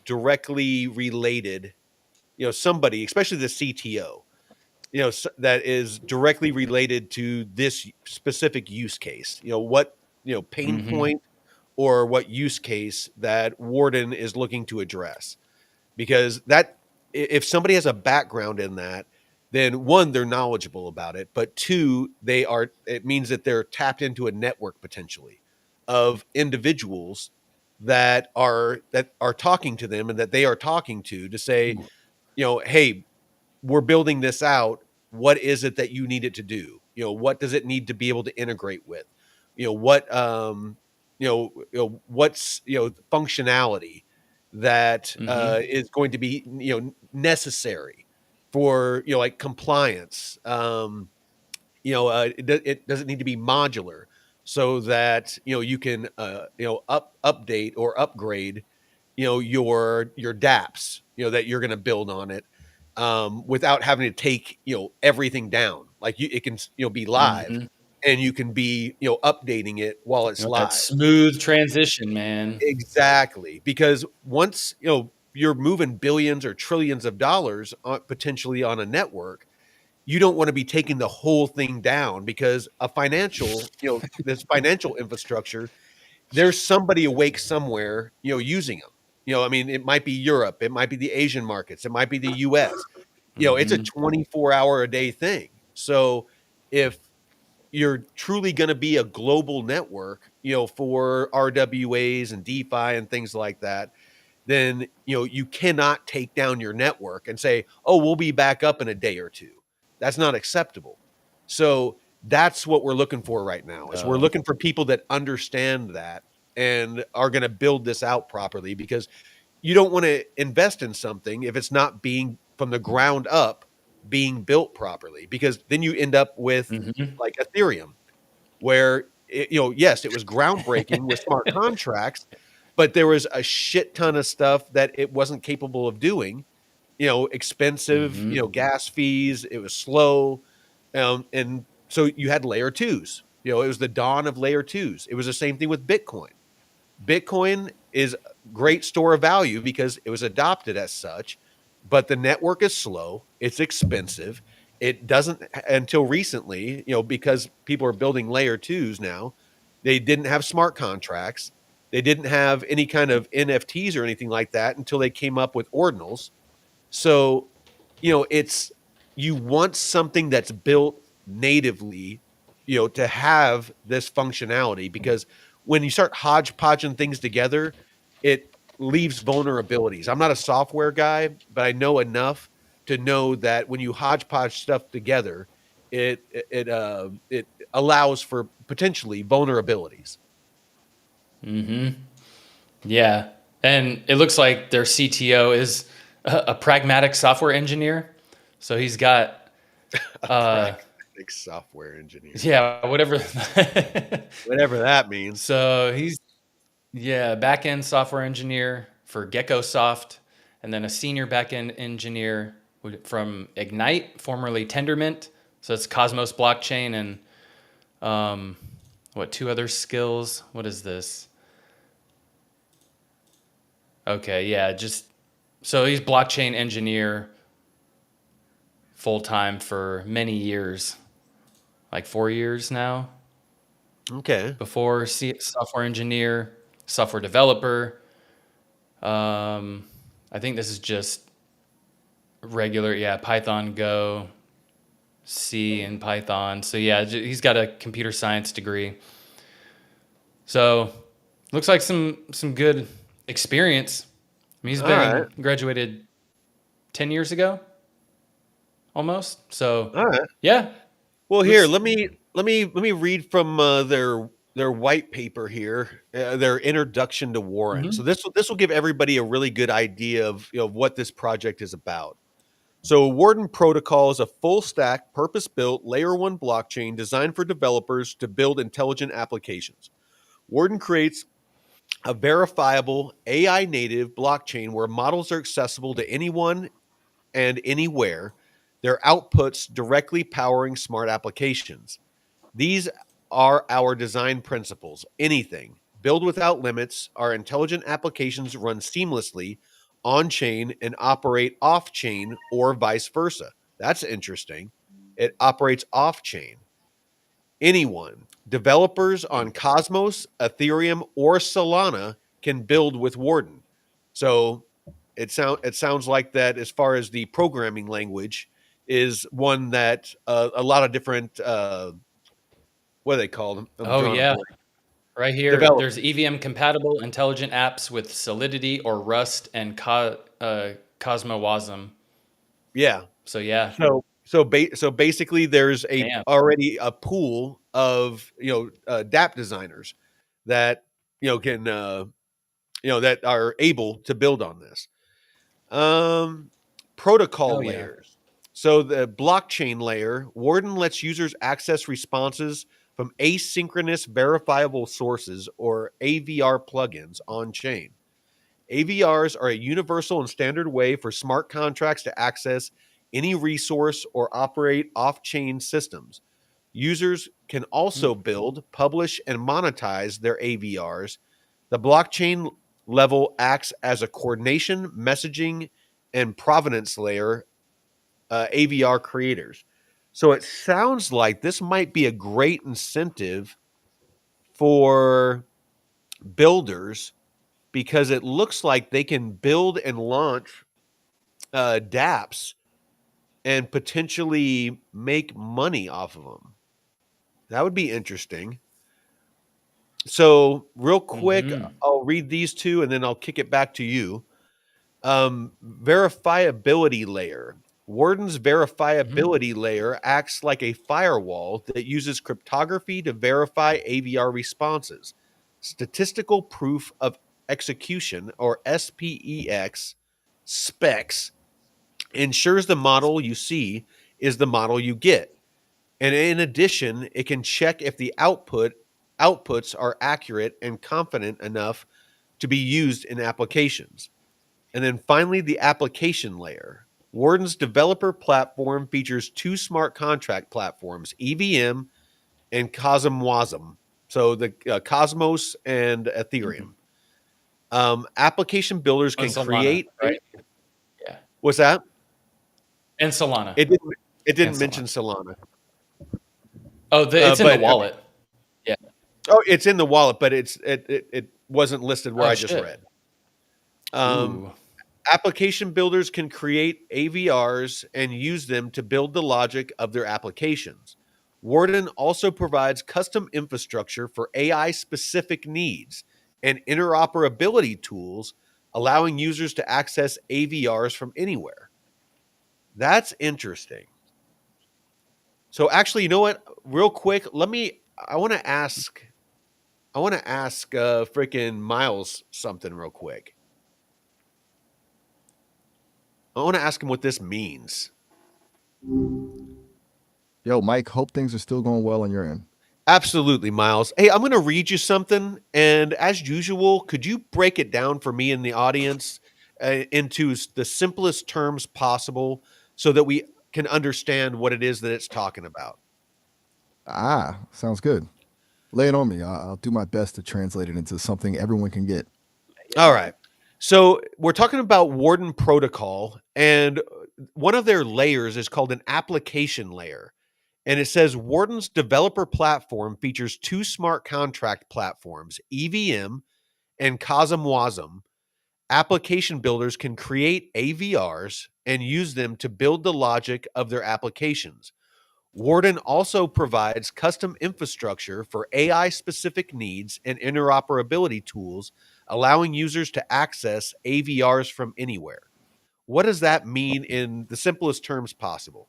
directly related, somebody, especially the CTO, that is directly related to this specific use case. What, pain
Mhm.
point or what use case that Warden is looking to address. Because if somebody has a background in that, then one, they're knowledgeable about it, but two, it means that they're tapped into a network potentially of individuals that are talking to them and that they are talking to say, hey, we're building this out. What is it that you need it to do? What does it need to be able to integrate with? What's functionality that
Mhm.
is going to be necessary for like compliance. It doesn't need to be modular so that you can update or upgrade your dApps that you're going to build on it, without having to take everything down. Like it can be live,
Mhm.
and you can be updating it while it's
That
live.
smooth transition, man.
Exactly, because once you're moving billions or trillions of dollars potentially on a network, you don't want to be taking the whole thing down because this financial infrastructure, there's somebody awake somewhere, using them. I mean, it might be Europe, it might be the Asian markets, it might be the US. It's a
Mhm.
24-hour a day thing. So if you're truly going to be a global network, for RWAs and DeFi and things like that, then, you cannot take down your network and say, oh, we'll be back up in a day or two. That's not acceptable. So that's what we're looking for right now is we're
Oh.
looking for people that understand that and are going to build this out properly, because you don't want to invest in something if it's not being from the ground up being built properly, because then you end up with
Mm-hmm.
like Ethereum, where yes, it was groundbreaking with smart contracts, but there was a shit ton of stuff that it wasn't capable of doing. Expensive,
Mm-hmm.
gas fees. It was slow, and so you had layer twos. It was the dawn of layer twos. It was the same thing with Bitcoin. Bitcoin is a great store of value because it was adopted as such, but the network is slow, it's expensive. It doesn't, until recently, because people are building layer twos now, they didn't have smart contracts. They didn't have any kind of NFTs or anything like that until they came up with ordinals. So, it's, you want something that's built natively, to have this functionality, because when you start hodgepodging things together, it leaves vulnerabilities. I'm not a software guy, but I know enough to know that when you hodgepodge stuff together, it allows for potentially vulnerabilities.
Mm-hmm. Yeah. And it looks like their CTO is a pragmatic software engineer. So he's got,
A
uh,
pragmatic software engineer,
yeah, whatever.
whatever that means.
So he's, yeah, backend software engineer for GeckoSoft, and then a senior backend engineer from Ignite, formerly Tendermint. So it's Cosmos blockchain and two other skills? What is this? Okay, yeah, just so he's blockchain engineer full time for many years, like 4 years now.
Okay.
Before software engineer, software developer. I think this is just regular, yeah, Python, Go, C, and Python. So yeah, he's got a computer science degree. So looks like some good experience. I mean, he's
All right.
been graduated 10 years ago, almost. So
All right.
yeah,
Well, here,
looks.
let me read from their white paper here, their introduction to Warren. So
Mhm.
this will give everybody a really good idea of what this project is about. So Warden Protocol is a full stack, purpose built layer one blockchain designed for developers to build intelligent applications. Warden creates a verifiable AI native blockchain where models are accessible to anyone and anywhere, their outputs directly powering smart applications. These are our design principles. Anything. Build without limits. Our intelligent applications run seamlessly on chain and operate off chain or vice versa. That's interesting. It operates off chain. Anyone, developers on Cosmos, Ethereum, or Solana can build with Warden. So it sounds like that, as far as the programming language, is one that a lot of different what do they call them? I'm
Oh
drawing a
yeah,
blank.
right here.
Developers.
There's EVM compatible intelligent apps with Solidity or Rust and CosmoWasm.
Yeah.
So yeah,
So basically, there's
damn.
already a pool of DApp designers that can that are able to build on this. Um,
Oh
Protocol
yeah.
layers. So the blockchain layer, Warden lets users access responses from asynchronous verifiable sources, or AVR plugins, on chain. AVRs are a universal and standard way for smart contracts to access any resource or operate off chain systems. Users can also build, publish, and monetize their AVRs. The blockchain level acts as a coordination, messaging, and provenance layer, AVR creators. So it sounds like this might be a great incentive for builders, because it looks like they can build and launch dApps and potentially make money off of them. That would be interesting. So, real quick,
Mm-hmm.
I'll read these two and then I'll kick it back to you. Verifiability layer. Warden's
Mm-hmm.
verifiability layer acts like a firewall that uses cryptography to verify AVR responses. statistical proof of execution, or SPEX, specs, ensures the model you see is the model you get. And in addition, it can check if the outputs are accurate and confident enough to be used in applications. And then finally, the application layer. Warden's developer platform features two smart contract platforms, EVM and Cosmos. So the Cosmos and Ethereum. Application builders
And
can
Solana,
create.
right? Yeah.
What's that?
And Solana.
It didn't. It
And
didn't mention
Solana.
Solana.
Oh, it's in the
But
wallet. Yeah.
oh, it's in the wallet, but it wasn't listed where
Oh
I just
shit.
read. Um,
Ooh.
Application builders can create AVRs and use them to build the logic of their applications. Warden also provides custom infrastructure for AI specific needs and interoperability tools, allowing users to access AVRs from anywhere. That's interesting. So actually, you know what? Real quick, I want to ask freaking Miles something real quick. I want to ask him what this means.
Yo, Mike, hope things are still going well on your end.
Absolutely, Miles. Hey, I'm going to read you something. And as usual, could you break it down for me and the audience into the simplest terms possible so that we can understand what it is that it's talking about?
Sounds good. Lay it on me. I'll do my best to translate it into something everyone can get.
All right. So we're talking about Warden Protocol, and one of their layers is called an application layer. And it says Warden's developer platform features two smart contract platforms, EVM and Cosmos. Application builders can create AVRs and use them to build the logic of their applications. Warden also provides custom infrastructure for AI specific needs and interoperability tools, allowing users to access AVRs from anywhere. What does that mean in the simplest terms possible?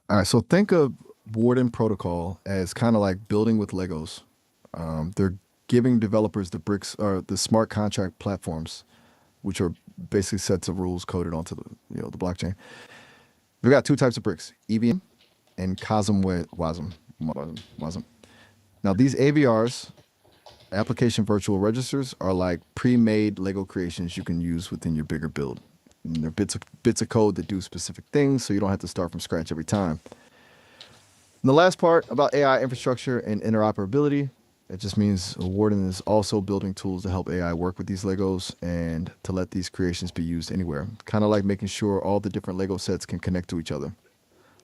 All right, so think of Warden Protocol as kind of like building with Legos. They're giving developers the bricks or the smart contract platforms, which are basically sets of rules coded onto the blockchain. We've got two types of bricks: EVM and Cosmos. Now, these AVRs, application virtual registers, are like pre-made Lego creations you can use within your bigger build. And they're bits of code that do specific things, so you don't have to start from scratch every time. And the last part about AI infrastructure and interoperability, it just means Warden is also building tools to help AI work with these Legos and to let these creations be used anywhere. Kind of like making sure all the different Lego sets can connect to each other.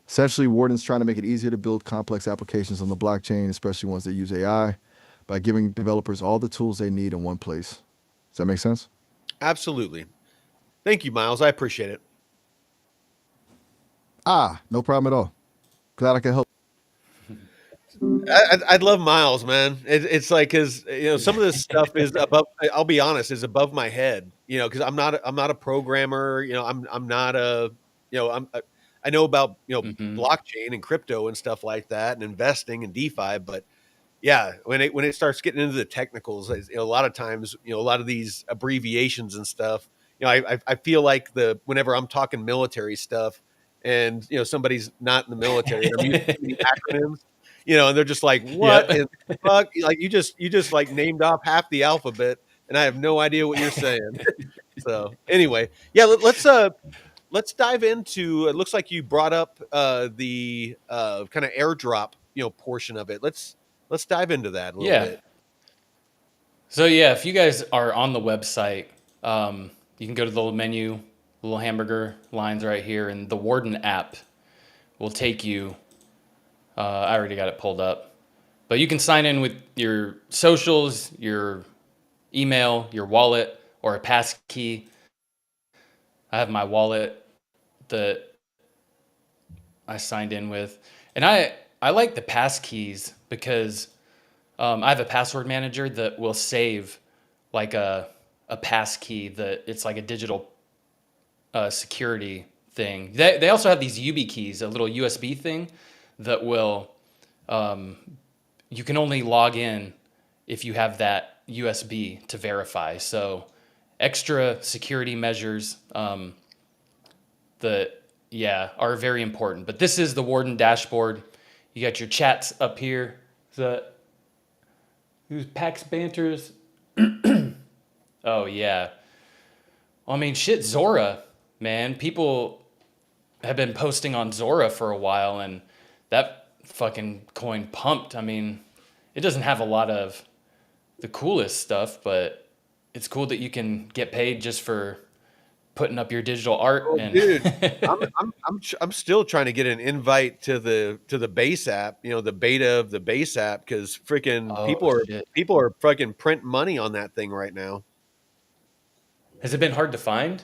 Essentially, Warden's trying to make it easier to build complex applications on the blockchain, especially ones that use AI, by giving developers all the tools they need in one place. Does that make sense?
Absolutely. Thank you, Miles. I appreciate it.
No problem at all. Glad I could help.
I'd love Miles, man. It's like because some of this stuff is above. I'll be honest, is above my head. Because I'm not a programmer. I'm not a. I know about
Mm-hmm.
blockchain and crypto and stuff like that, and investing and DeFi, but yeah, when it starts getting into the technicals, a lot of times, a lot of these abbreviations and stuff, I feel like whenever I'm talking military stuff, and somebody's not in the military and I'm using too many acronyms, and they're just like, what
Yep.
in the fuck? Like you just like named off half the alphabet, and I have no idea what you're saying. So anyway, yeah, let's dive into. It looks like you brought up the kind of airdrop portion of it. Let's dive into that a little
Yeah.
bit.
So yeah, if you guys are on the website, you can go to the little menu, little hamburger lines right here, and the Warden app will take you. I already got it pulled up, but you can sign in with your socials, your email, your wallet, or a pass key. I have my wallet that I signed in with, and I like the pass keys because I have a password manager that will save like a pass key that it's like a digital security thing. They also have these UB keys, a little USB thing that will you can only log in if you have that USB to verify. So extra security measures are very important. But this is the Warden dashboard. You got your chats up here. Who's Pax Banters? Oh yeah. Well, I mean, shit, Zora, man. People have been posting on Zora for a while, and that fucking coin pumped. I mean, it doesn't have a lot of the coolest stuff, but it's cool that you can get paid just for putting up your digital art.
Oh,
And
dude, I'm still trying to get an invite to the base app, the beta of the base app, because freaking
oh shit,
people are fucking print money on that thing right now.
has it been hard to find?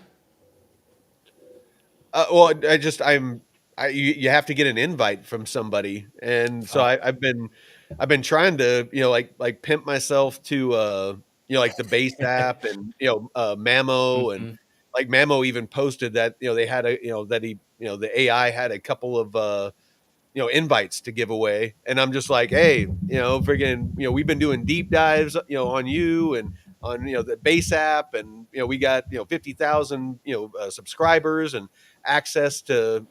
Well, you have to get an invite from somebody, and so
Oh,
I've been trying to like pimp myself to like the base app, and Mamo, and
mhm.
like Mamo even posted that they had a that he the AI had a couple of invites to give away, and I'm just like, hey, freaking, we've been doing deep dives, on you and on the base app, and we got 50,000 subscribers and access to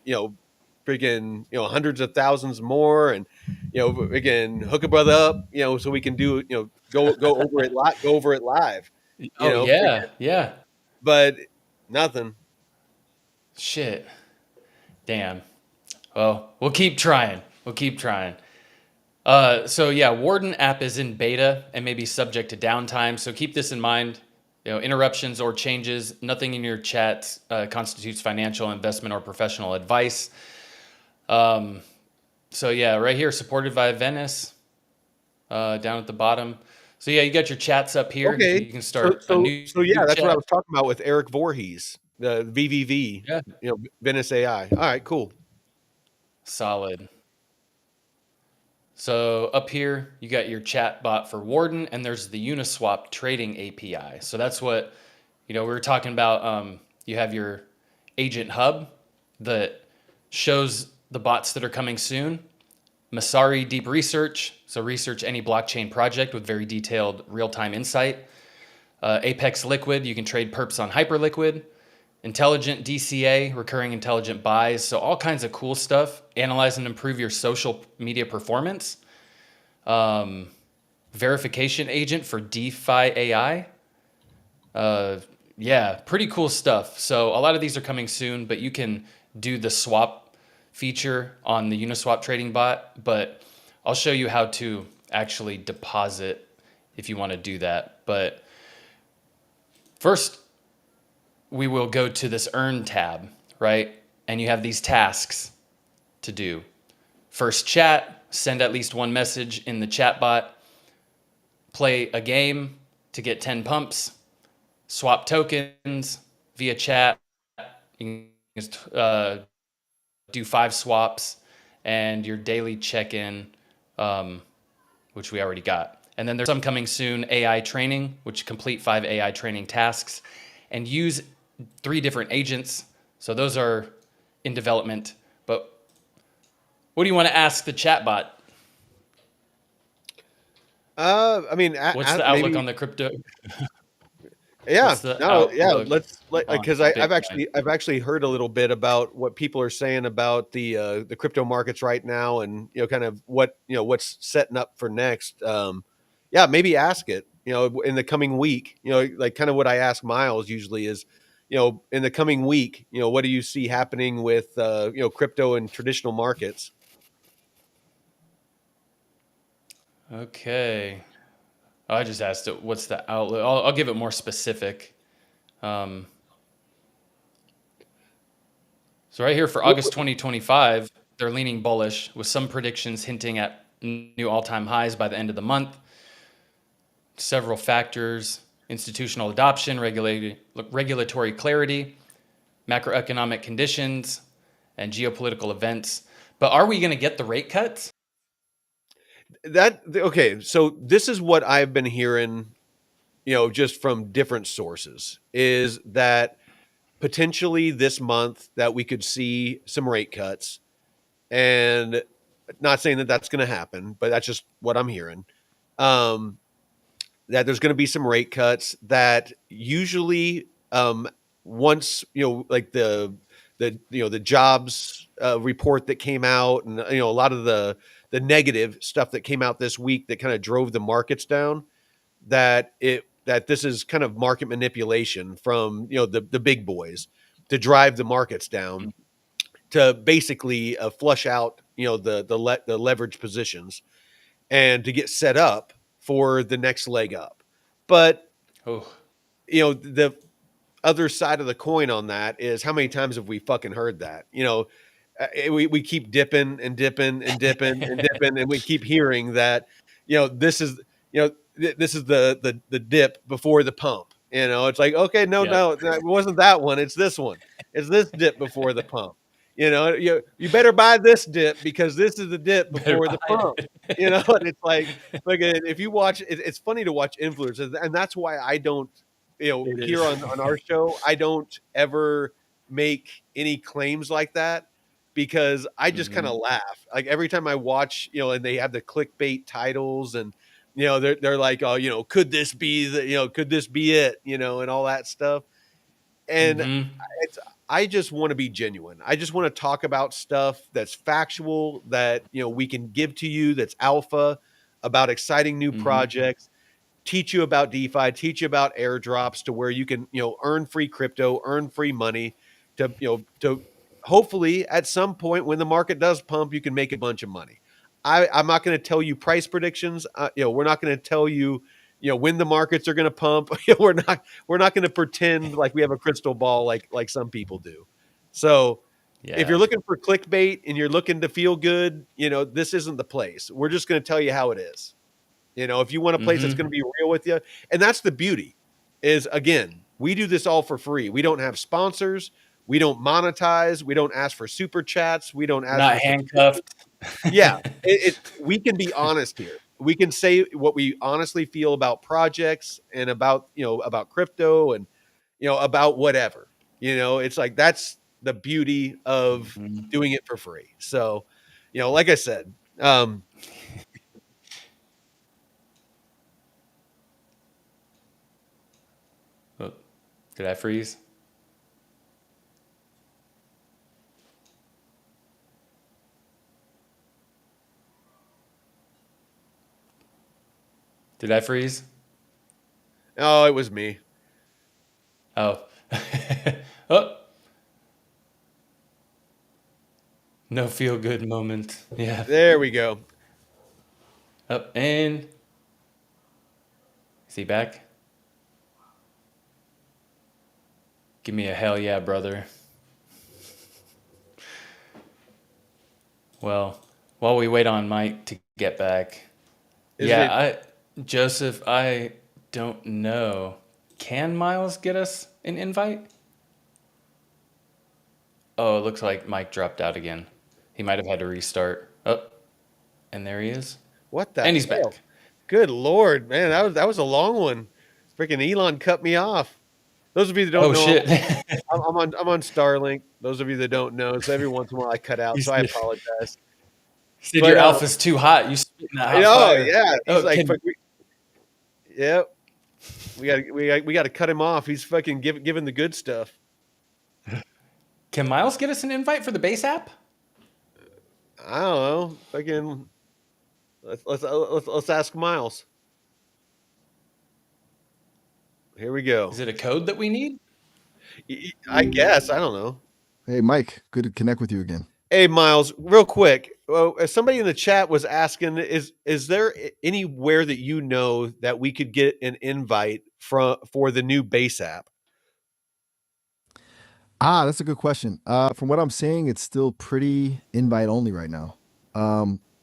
freaking hundreds of thousands more, and again, hook a brother up, so we can do go over it go over it live,
Oh yeah, yeah.
but nothing.
Shit, damn. Well, we'll keep trying. We'll keep trying. So yeah, Warden app is in beta and may be subject to downtime. So keep this in mind. Interruptions or changes. Nothing in your chat constitutes financial, investment, or professional advice. So yeah, right here, supported by Venice, down at the bottom. So yeah, you got your chats up here.
Okay.
You can start a new
Yeah, that's what I
chat.
was talking about with Eric Voorhees, the VVV,
Yeah,
Venice AI. All right, cool.
solid. So up here, you got your chat bot for Warden, and there's the Uniswap trading API. So that's what, we were talking about. You have your agent hub that shows the bots that are coming soon. Masari Deep Research, so research any blockchain project with very detailed real-time insight. Apex Liquid, you can trade perps on Hyperliquid. Intelligent DCA, recurring intelligent buys. So all kinds of cool stuff. Analyze and improve your social media performance. Verification agent for DeFi AI. Yeah, pretty cool stuff. So a lot of these are coming soon, but you can do the swap feature on the Uniswap trading bot. But I'll show you how to actually deposit if you want to do that. But first, we will go to this earn tab, right? And you have these tasks to do. First chat, send at least one message in the chat bot, play a game to get 10 pumps, swap tokens via chat. You can do 5 swaps, and your daily check-in, which we already got. And then there's some coming soon, AI training, which complete 5 AI training tasks, and use 3 different agents. So those are in development. But what do you want to ask the chatbot?
I mean,
What's the outlook
maybe,
on the crypto?
yeah,
What's the
no, yeah.
outlook on
Because
Bitcoin?
I've actually heard a little bit about what people are saying about the crypto markets right now, and kind of what's setting up for next. Yeah, maybe ask it. In the coming week. Like kind of what I ask Miles usually is, in the coming week, what do you see happening with crypto and traditional markets?
Okay. I just asked it, what's the outlook? I'll give it more specific. Um, so right here for
What,
August 2025, they're leaning bullish with some predictions hinting at new all-time highs by the end of the month. Several factors: institutional adoption, regulatory clarity, macroeconomic conditions, and geopolitical events. But are we going to get the rate cuts?
okay, so this is what I've been hearing, just from different sources, is that potentially this month that we could see some rate cuts, and not saying that that's going to happen, but that's just what I'm hearing. Um, that there's going to be some rate cuts, that usually once like the jobs report that came out, and a lot of the negative stuff that came out this week that kind of drove the markets down, that this is kind of market manipulation from the big boys to drive the markets down, to basically flush out the leverage positions, and to get set up for the next leg up. But
Oh,
the other side of the coin on that is, how many times have we fucking heard that? We keep dipping and dipping and dipping and dipping, and we keep hearing that this is this is the dip before the pump. It's like, okay,
yep.
no, it wasn't that one. It's this one. It's this dip before the pump. You better buy this dip, because this is the dip
Better
before the
buy
pump.
it.
And it's like if you watch, it's funny to watch influencers, and that's why I don't,
It
here
is.
on our show, I don't ever make any claims like that, because I just kind of laugh. Like every time I watch, and they have the clickbait titles, and they're like, oh, could this be could this be it, and all that stuff. And
Mm-hmm.
it's I just want to be genuine. I just want to talk about stuff that's factual, that we can give to you, that's alpha, about exciting new
Mm-hmm.
projects, teach you about DeFi, teach you about airdrops, to where you can, earn free crypto, earn free money, to hopefully at some point when the market does pump, you can make a bunch of money. I'm not going to tell you price predictions. We're not going to tell you, when the markets are going to pump. We're not going to pretend like we have a crystal ball like some people do. So if
Yeah.
you're looking for clickbait and you're looking to feel good, this isn't the place. We're just going to tell you how it is. If you want a place that's going to
Mm-hmm.
be real with you, and that's the beauty, is, again, we do this all for free. We don't have sponsors. We don't monetize. We don't ask for super chats. We don't ask
Not
for subscriptions.
handcuffed.
Yeah, we can be honest here. We can say what we honestly feel about projects, and about about crypto, and about whatever. It's like, that's the beauty of
Mhm.
doing it for free. So, like I said,
Oh, did I freeze? Did I freeze?
oh, it was me.
Oh. Oh, no feel good moment. Yeah.
There we go.
Up and is he back? Give me a hell yeah, brother. Well, while we wait on Mike to get back,
Is it?
Joseph, I don't know. Can Miles get us an invite? Oh, it looks like Mike dropped out again. He might have had to restart. Oh, and there he is.
What the
And he's
hell?
back.
Good Lord, man, that was a long one. Freaking Elon cut me off. Those of you that don't
Oh
know,
shit.
I'm on Starlink. Those of you that don't know, so every once in a while I cut out,
He
so I
said,
apologize.
he said
But
your alpha's too hot. You spitting that hot
oh
fire.
yeah, he's
Oh,
like, yep, we got to cut him off. He's fucking giving the good stuff.
can Miles get us an invite for the base app?
I don't know. Fucking let's ask Miles. Here we go.
Is it a code that we need?
I guess, I don't know.
Hey, Mike, good to connect with you again.
Hey, Miles, real quick. Well, somebody in the chat was asking, is there anywhere that that we could get an invite for the new base app?
That's a good question. From what I'm seeing, it's still pretty invite only right now.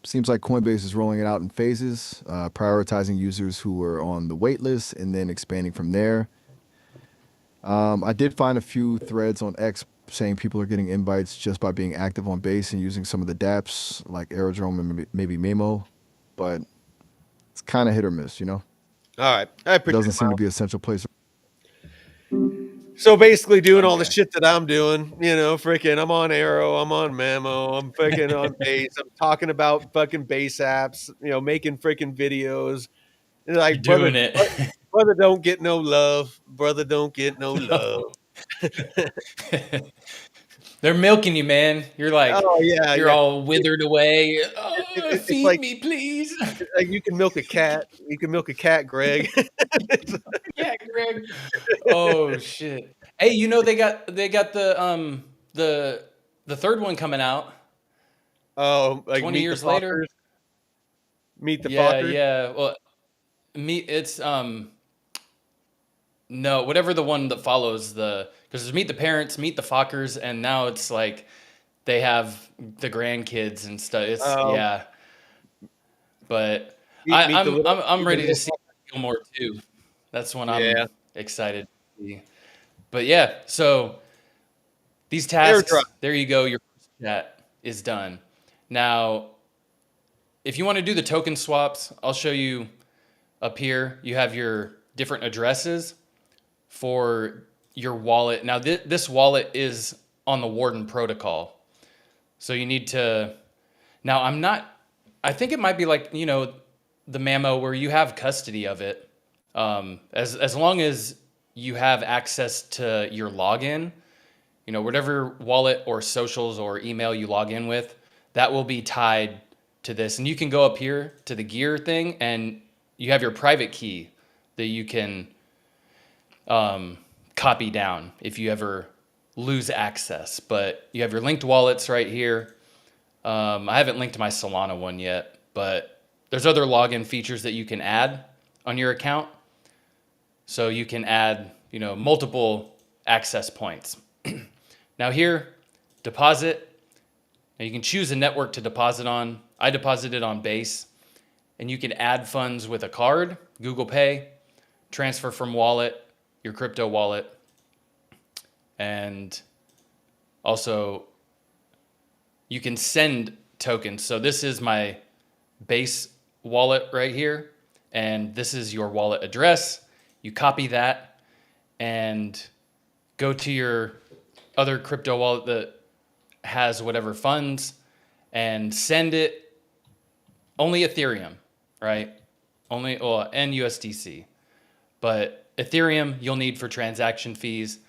Seems like Coinbase is rolling it out in phases, prioritizing users who were on the wait list and then expanding from there. I did find a few threads on X saying people are getting invites just by being active on base and using some of the dApps like Aerodrome and maybe Memo, but it's kind of hit or miss,
All right, I
It
appreciate
doesn't
it,
seem to
Miles.
be a central place.
So basically, doing all the
Okay.
shit that I'm doing, freaking, I'm on Arrow, I'm on Memo, I'm freaking on base, I'm talking about fucking base apps, making freaking videos. And like,
You're doing it.
brother don't get no love. Brother don't get no love.
They're milking you, man. You're like,
Oh yeah,
you're
yeah.
all withered away. Oh,
It's
feed
like
me, please.
you can milk a cat. You can milk a cat, Greg.
Yeah, Greg. Oh shit. Hey, you know they got the third one coming out
Oh, like
20
meet the
years later.
Fockers. Meet the
Yeah,
Fockers.
yeah. Well, it's no, whatever the one that follows because there's Meet the Parents, Meet the Fockers, and now it's like they have the grandkids and stuff. It's
Um,
yeah, but
meet the little.
I'm
Meet the
ready to
little
see Gilmore too. That's when I'm
yeah.
excited to see. But yeah, so these
Airdrop.
tasks, there you go. Your first chat is done. Now, if you want to do the token swaps, I'll show you up here. You have your different addresses for your wallet. Now, this wallet is on the Warden Protocol. So you need to. Now, I think it might be like, the Mamo where you have custody of it. As long as you have access to your login, whatever wallet or socials or email you log in with, that will be tied to this. And you can go up here to the gear thing and you have your private key that you can copy down if you ever lose access. But you have your linked wallets right here. I haven't linked my Solana one yet, but there's other login features that you can add on your account. So you can add, multiple access points. Now here, deposit. Now you can choose a network to deposit on. I deposited on Base. And you can add funds with a card, Google Pay, transfer from wallet, your crypto wallet. And also, you can send tokens. So this is my Base wallet right here. And this is your wallet address. You copy that and go to your other crypto wallet that has whatever funds and send it only Ethereum, right? And USDC. But Ethereum you'll need for transaction fees.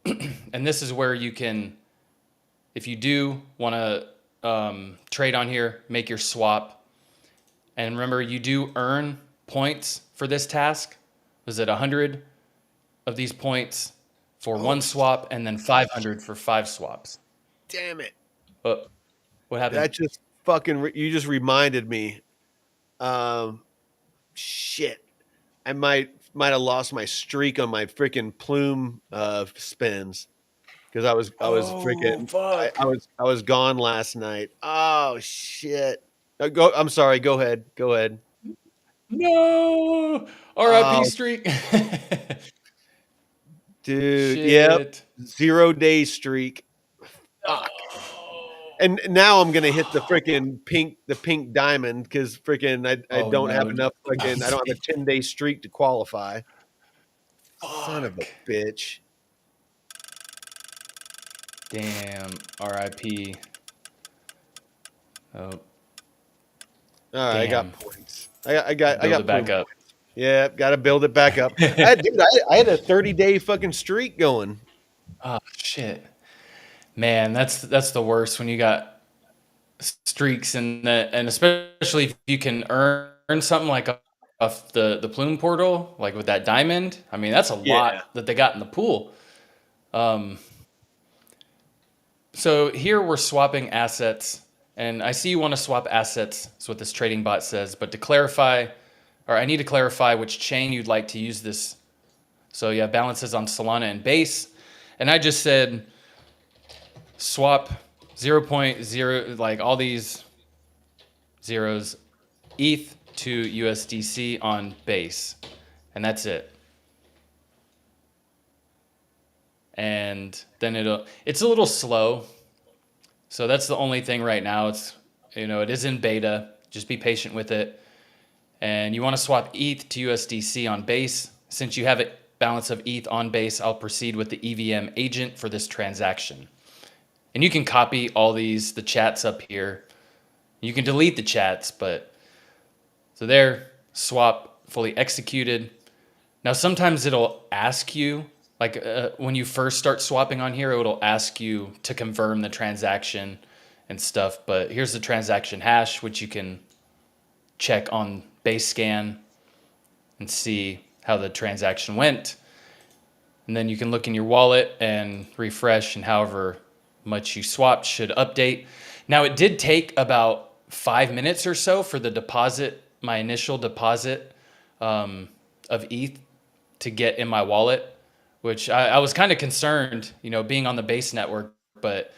And this is where you can, if you do want to trade on here, make your swap. And remember, you do earn points for this task. Was it 100 of these points for one swap and then 500 for 5 swaps?
Damn it.
What happened?
That just fucking. You just reminded me. Shit. I might have lost my streak on my freaking plume spins because I was freaking.
Fuck.
I was gone last night. Oh shit. Go. I'm sorry. Go ahead. Go ahead.
No. RIP streak.
Dude.
Shit.
Yep. 0 day streak. Fuck. And now I'm gonna hit the freaking pink diamond because freaking I don't have enough freaking I don't have a 10-day streak to qualify. Son of a bitch.
Damn. RIP. Oh.
All right, I got points. I got
it back up.
Points. Yeah, got to build it back up. I had a 30-day fucking streak going.
Oh shit, man, that's the worst when you got streaks and especially if you can earn something like off the plume portal, like with that diamond. I mean, that's a lot that they got in the pool. So here we're swapping assets. And I see you want to swap assets. That's what this trading bot says. But to clarify, or I need to clarify which chain you'd like to use this. So yeah, balances on Solana and Base. And I just said swap 0.0, like all these zeros, ETH to USDC on Base. And that's it. And then it's a little slow. So that's the only thing right now. It's, it is in beta. Just be patient with it. And you want to swap ETH to USDC on Base. Since you have a balance of ETH on Base, I'll proceed with the EVM agent for this transaction. And you can copy all the chats up here. You can delete the chats, but so there, swap fully executed. Now, sometimes it'll ask you, like when you first start swapping on here, it'll ask you to confirm the transaction and stuff. But here's the transaction hash, which you can check on base scan and see how the transaction went. And then you can look in your wallet and refresh, and however much you swapped should update. Now, it did take about 5 minutes or so for the deposit, my initial deposit of ETH to get in my wallet, which I was kind of concerned, being on the base network, but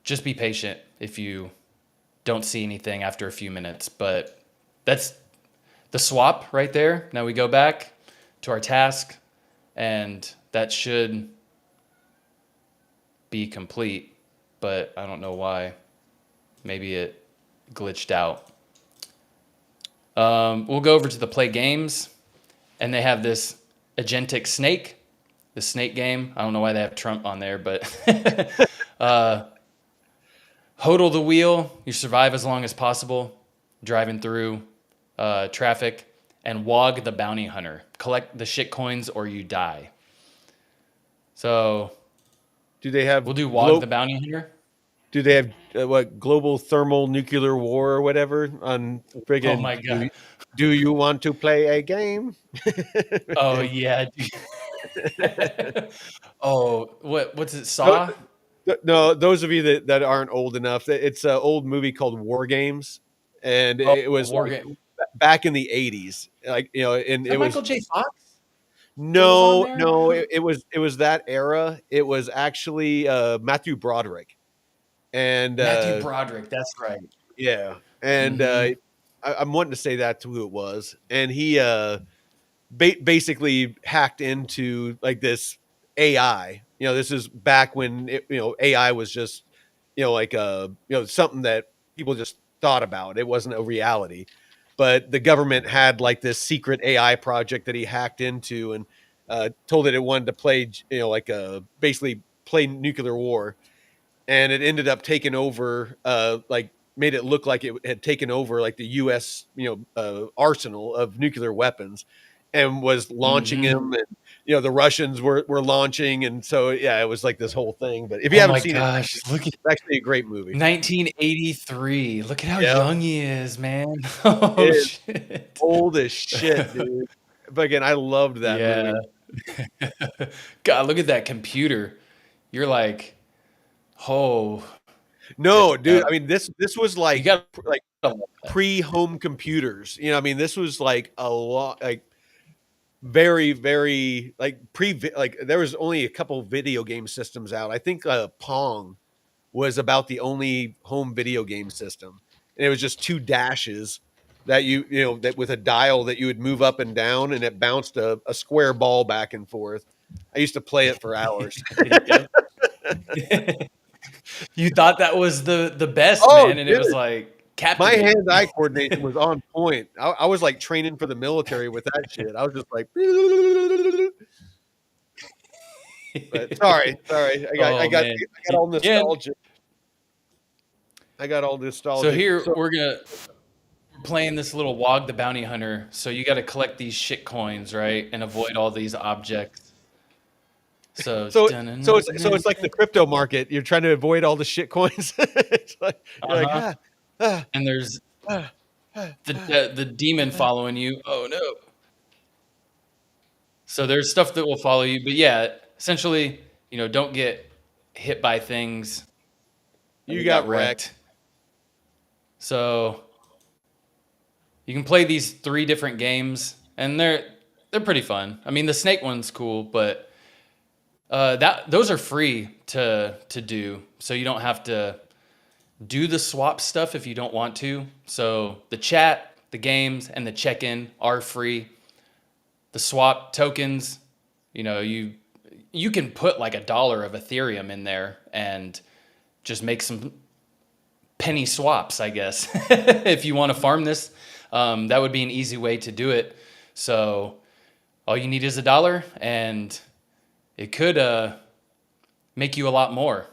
just be patient if you don't see anything after a few minutes. But that's the swap right there. Now we go back to our task, and that should be complete, but I don't know why. Maybe it glitched out. We'll go over to the play games, and they have this agentic snake, the snake game. I don't know why they have Trump on there, but hodl the wheel. You survive as long as possible, driving through traffic, and wog the bounty hunter. Collect the shit coins or you die. So
Do they have
we'll do wog the bounty hunter.
Do they have what global thermal nuclear war or whatever on friggin'
Oh my God.
Do you want to play a game?
Oh yeah. Oh, what's it? Saw?
No, those of you that aren't old enough, it's an old movie called War Games, and
Oh,
it was
War
like
Game.
back in the 80s, like and
Is that
it was
Michael J. Fox?
no,
there?
no, it was that era. It was actually Matthew Broderick, and
Matthew Broderick. That's right.
yeah, and
Mhm.
I'm wanting to say that's who it was, and he basically hacked into like this AI. This is back when AI was just like something that people just thought about. It wasn't a reality, but the government had like this secret AI project that he hacked into and told it wanted to play basically play nuclear war, and it ended up taking over like made it look like it had taken over like the US arsenal of nuclear weapons and was launching
Mhm.
them, and the Russians were launching, and so yeah, it was like this whole thing. But if you
Oh
haven't
my
seen it,
gosh! Look at
it's actually a great movie.
1983. Look at how
Yeah,
young he is, man. Oh
it is
shit.
old as shit, dude. But again, I loved that
Yeah.
movie.
God, look at that computer. You're like, oh,
No, dude,
yeah.
I mean this was
You got
like
to love that.
pre-home computers. I mean this was like a lot like very, very like like there was only a couple video game systems out. I think Pong was about the only home video game system, and it was just two dashes that that with a dial that you would move up and down, and it bounced a square ball back and forth. I used to play it for hours.
Yep. You thought that was the best,
Oh,
man, and it
dude,
was like
my
captivating.
hand-eye coordination was on point. I was like training for the military with that shit. I was just like, but sorry, I
Oh
got
man.
all
Again.
nostalgic. I got all
So
nostalgic.
here
So
we're playing this little Wog the Bounty Hunter. So you got to collect these shit coins, right, and avoid all these objects. So
so
dun-dun-dun-dun.
it's like the crypto market. You're trying to avoid all the shit coins. It's like, you're like
Uh-huh.
ah,
And there's
ah, ah,
the demon following you. Oh no. So there's stuff that will follow you, but yeah, essentially, don't get hit by things.
you
We
got
got
wrecked.
wrecked. So you can play these 3 different games, and they're pretty fun. I mean, the snake one's cool, but those are free to do, so you don't have to do the swap stuff if you don't want to. So the chat, the games, and the check-in are free. The swap tokens, you can put like $1 of Ethereum in there and just make some penny swaps, I guess. If you want to farm this, that would be an easy way to do it. So all you need is $1, and it could make you a lot more.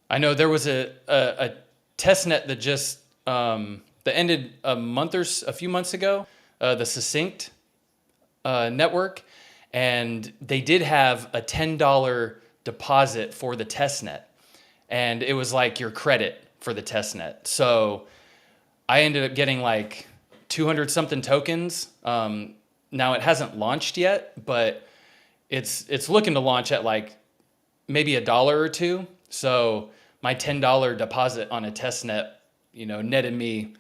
I know there was a test net that just that that ended a few months ago, the Succinct network, and they did have a $10 deposit for the testnet, and it was like your credit for the testnet. So I ended up getting like 200 something tokens. Now it hasn't launched yet, but it's looking to launch at like maybe $1 or $2. So my $10 deposit on a testnet, netted me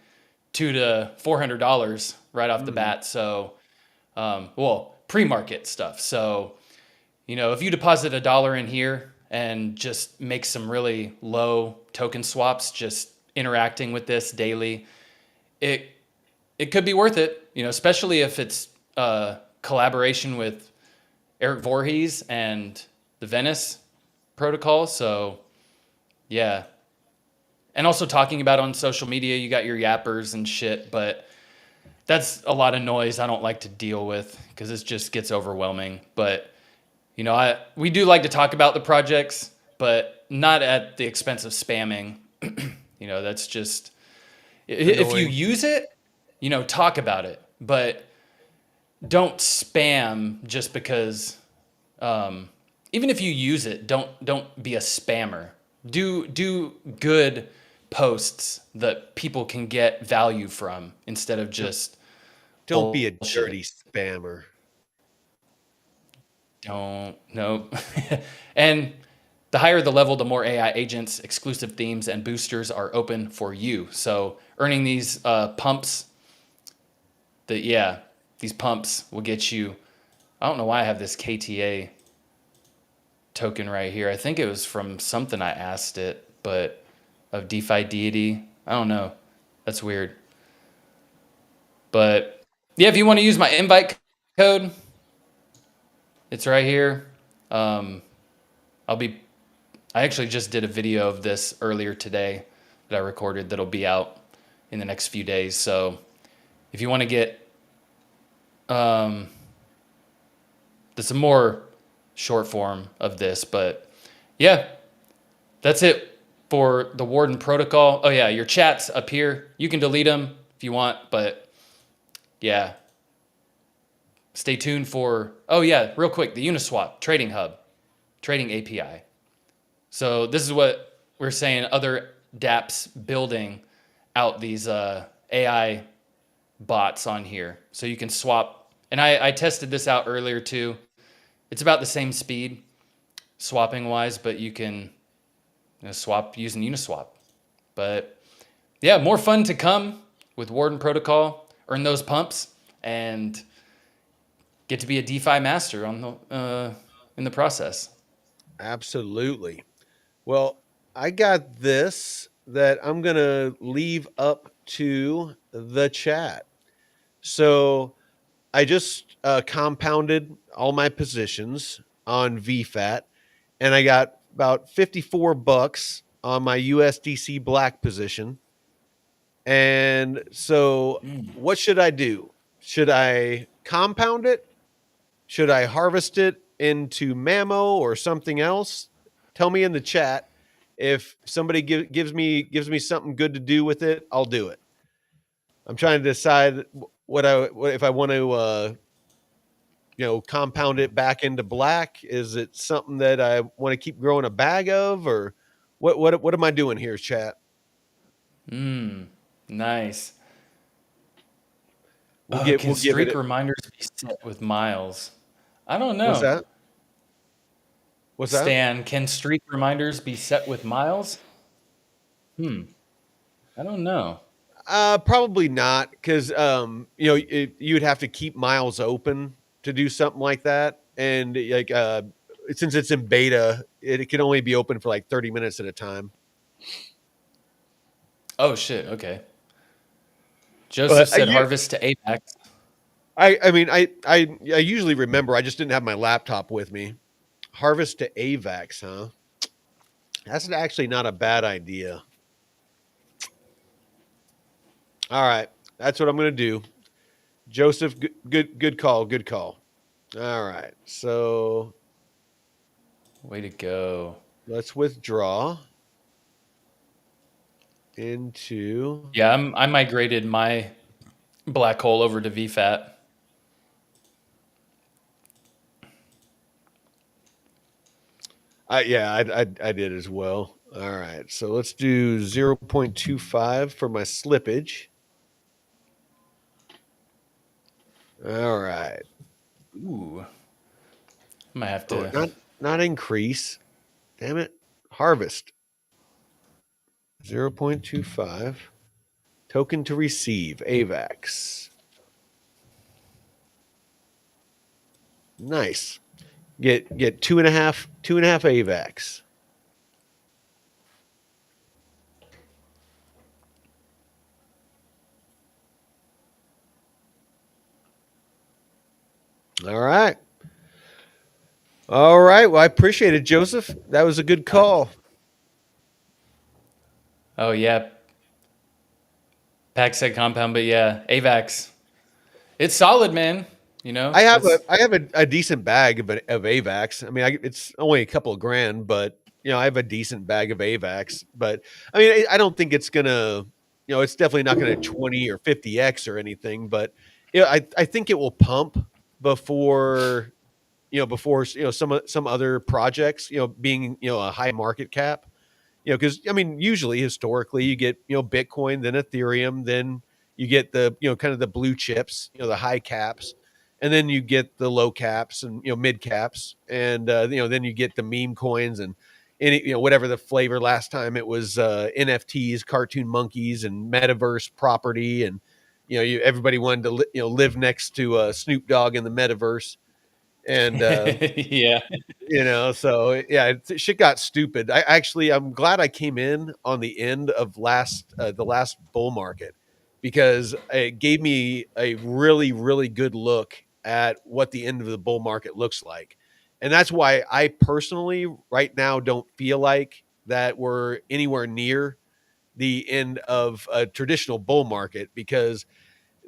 $200 to $400 right off the bat. So, pre-market stuff. So, if you deposit $1 in here and just make some really low token swaps, just interacting with this daily, it could be worth it, especially if it's collaboration with Eric Voorhees and the Venice protocol. So yeah. And also talking about on social media, you got your yappers and shit, but that's a lot of noise I don't like to deal with because it just gets overwhelming. But we do like to talk about the projects, but not at the expense of spamming. That's just if you use it, talk about it, but don't spam just because. Even if you use it, don't be a spammer. Do good posts that people can get value from instead of just
Don't be a
bullshit.
dirty spammer.
Nope. And the higher the level, the more AI agents, exclusive themes, and boosters are open for you. So earning these pumps, these pumps will get you. I don't know why I have this KTA token right here. I think it was from something I asked it, but of DeFi deity. I don't know. That's weird. But yeah, if you want to use my invite code, it's right here. I actually just did a video of this earlier today that I recorded that'll be out in the next few days. So if you want to get there's a more short form of this, but yeah, that's it for the Warden Protocol. Oh yeah, your chats up here. You can delete them if you want, but yeah. Stay tuned for, real quick, the Uniswap Trading Hub, Trading API. So this is what we're saying, other dApps building out these AI bots on here. So you can swap, and I tested this out earlier too. It's about the same speed, swapping wise, but you can swap using Uniswap. But yeah, more fun to come with Warden Protocol. Earn those pumps and get to be a DeFi master on the in the process.
Absolutely. Well, I got this that I'm going to leave up to the chat. So I just compounded all my positions on VFAT, and I got about $54 on my USDC black position. And so what should I do? Should I compound it? Should I harvest it into Mammo or something else? Tell me in the chat. If somebody gives me something good to do with it, I'll do it. I'm trying to decide what if I want to compound it back into black. Is it something that I want to keep growing a bag of, or what am I doing here, chat?
Nice.
We'll
streak
give it.
reminders be set with miles? I don't know.
What's that? What's that?
Stan, can streak reminders be set with miles? I don't know.
Probably not, because you'd have to keep miles open to do something like that, and like since it's in beta, it can only be open for like 30 minutes at a time.
Oh shit. Okay. Joseph said harvest to AVAX.
I usually remember. I just didn't have my laptop with me. Harvest to AVAX, huh? That's actually not a bad idea. All right, that's what I'm going to do. Joseph, good call. All right, so
way to go.
Let's withdraw. into.
Yeah, I migrated my black hole over to VFAT.
I did as well. All right, so let's do 0.25 for my slippage. All right.
Ooh, I might have
Oh,
to.
not increase. Damn it. Harvest 0.25. Token to receive AVAX. Nice. Get two and a half AVAX. All right. All right. Well, I appreciate it, Joseph. That was a good call.
Oh yeah, pack said compound, but yeah, AVAX. It's solid, man. You know, that's
I have a decent bag of AVAX. I mean, it's only a couple of grand, but I have a decent bag of AVAX. But I mean, I don't think it's gonna, it's definitely not gonna 20 or 50x or anything. But I think it will pump before some other projects being a high market cap. Because I mean, usually historically, you get Bitcoin, then Ethereum, then you get the kind of the blue chips, the high caps, and then you get the low caps and mid caps, and then you get the meme coins and any whatever the flavor. Last time it was NFTs, cartoon monkeys, and metaverse property, and everybody wanted to live next to Snoop Dogg in the metaverse, and
yeah.
so yeah, shit got stupid. I'm glad I came in on the end of the last bull market, because it gave me a really, really good look at what the end of the bull market looks like. And that's why I personally right now don't feel like that we're anywhere near the end of a traditional bull market, because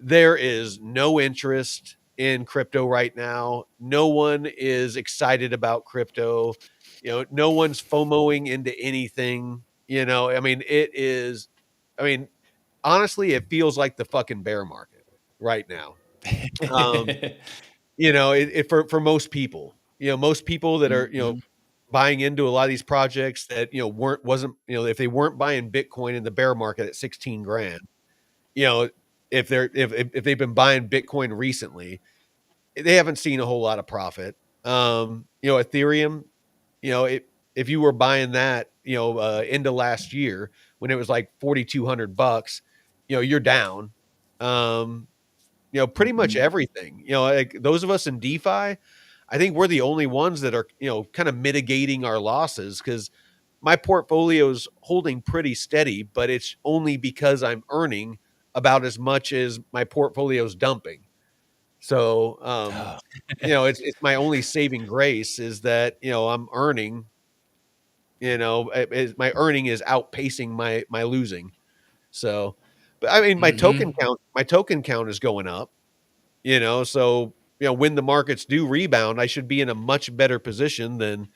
there is no interest in crypto right now. No one is excited about crypto. No one's FOMOing into anything. I mean, I mean, honestly, it feels like the fucking bear market right now. Um, for most people, most people that are,
Mhm.
buying into a lot of these projects that, wasn't, if they weren't buying Bitcoin in the bear market at 16 grand, you know, if they've been buying Bitcoin recently, they haven't seen a whole lot of profit. Ethereum, if you were buying that, into last year when it was like $4,200, you're down. Um, pretty much everything. Like those of us in DeFi, I think we're the only ones that are, kind of mitigating our losses, because my portfolio's holding pretty steady, but it's only because I'm earning about as much as my portfolio's dumping. So,
Oh,
it's my only saving grace is that, I'm earning, my earning is outpacing my losing. So, but I mean,
mhm.
my token count is going up, so, when the markets do rebound, I should be in a much better position than,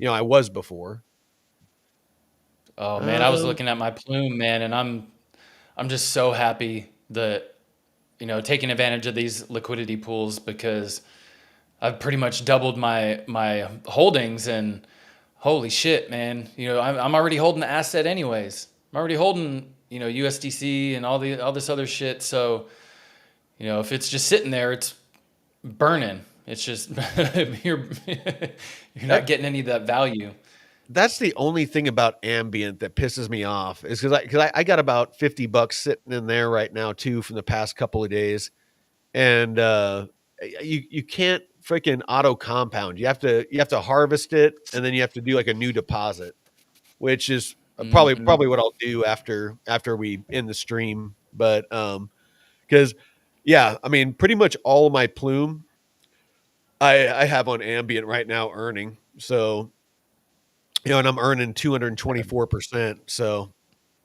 I was before.
Oh man, I was
Um,
looking at my plume, man, and I'm just so happy that taking advantage of these liquidity pools, because I've pretty much doubled my holdings, and holy shit, man. I'm already holding the asset anyways. I'm already holding, USDC and all this other shit. So, if it's just sitting there, it's burning. It's just you're you're not
that
getting any of that value.
that's the only thing about ambient that pisses me off, is because I got about $50 sitting in there right now too from the past couple of days, and you can't freaking auto compound. You have to harvest it, and then you have to do like a new deposit, which is
Hmm.
probably what I'll do after we end the stream. But because yeah, I mean, pretty much all of my plume I have on ambient right now earning. So and I'm earning 224%. So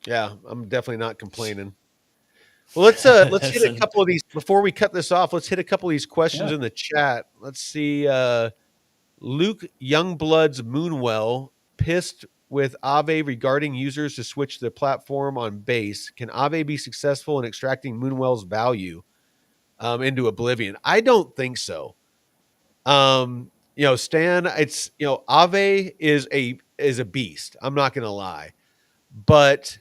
yeah, I'm definitely not complaining. Well, let's hit
That's
a couple of these before we cut this off. Let's hit a couple of these questions
yeah.
in the chat. Let's see. Luke Youngblood's Moonwell pissed with Aave regarding users to switch their platform on Base. Can Aave be successful in extracting Moonwell's value into oblivion? I don't think so. Stan, it's Aave is a beast. I'm not gonna lie, but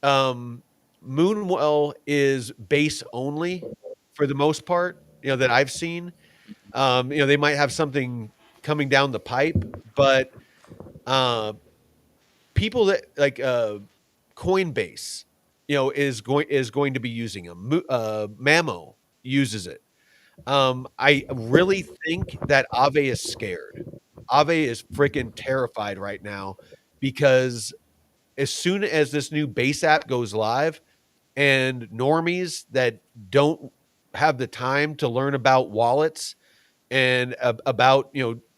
Moonwell is base only for the most part. That I've seen. They might have something coming down the pipe, but uh, people that like Coinbase, is going to be using them. Mamo uses it. I really think that Aave is scared. Aave is freaking terrified right now because as soon as this new base app goes live and normies that don't have the time to learn about wallets and about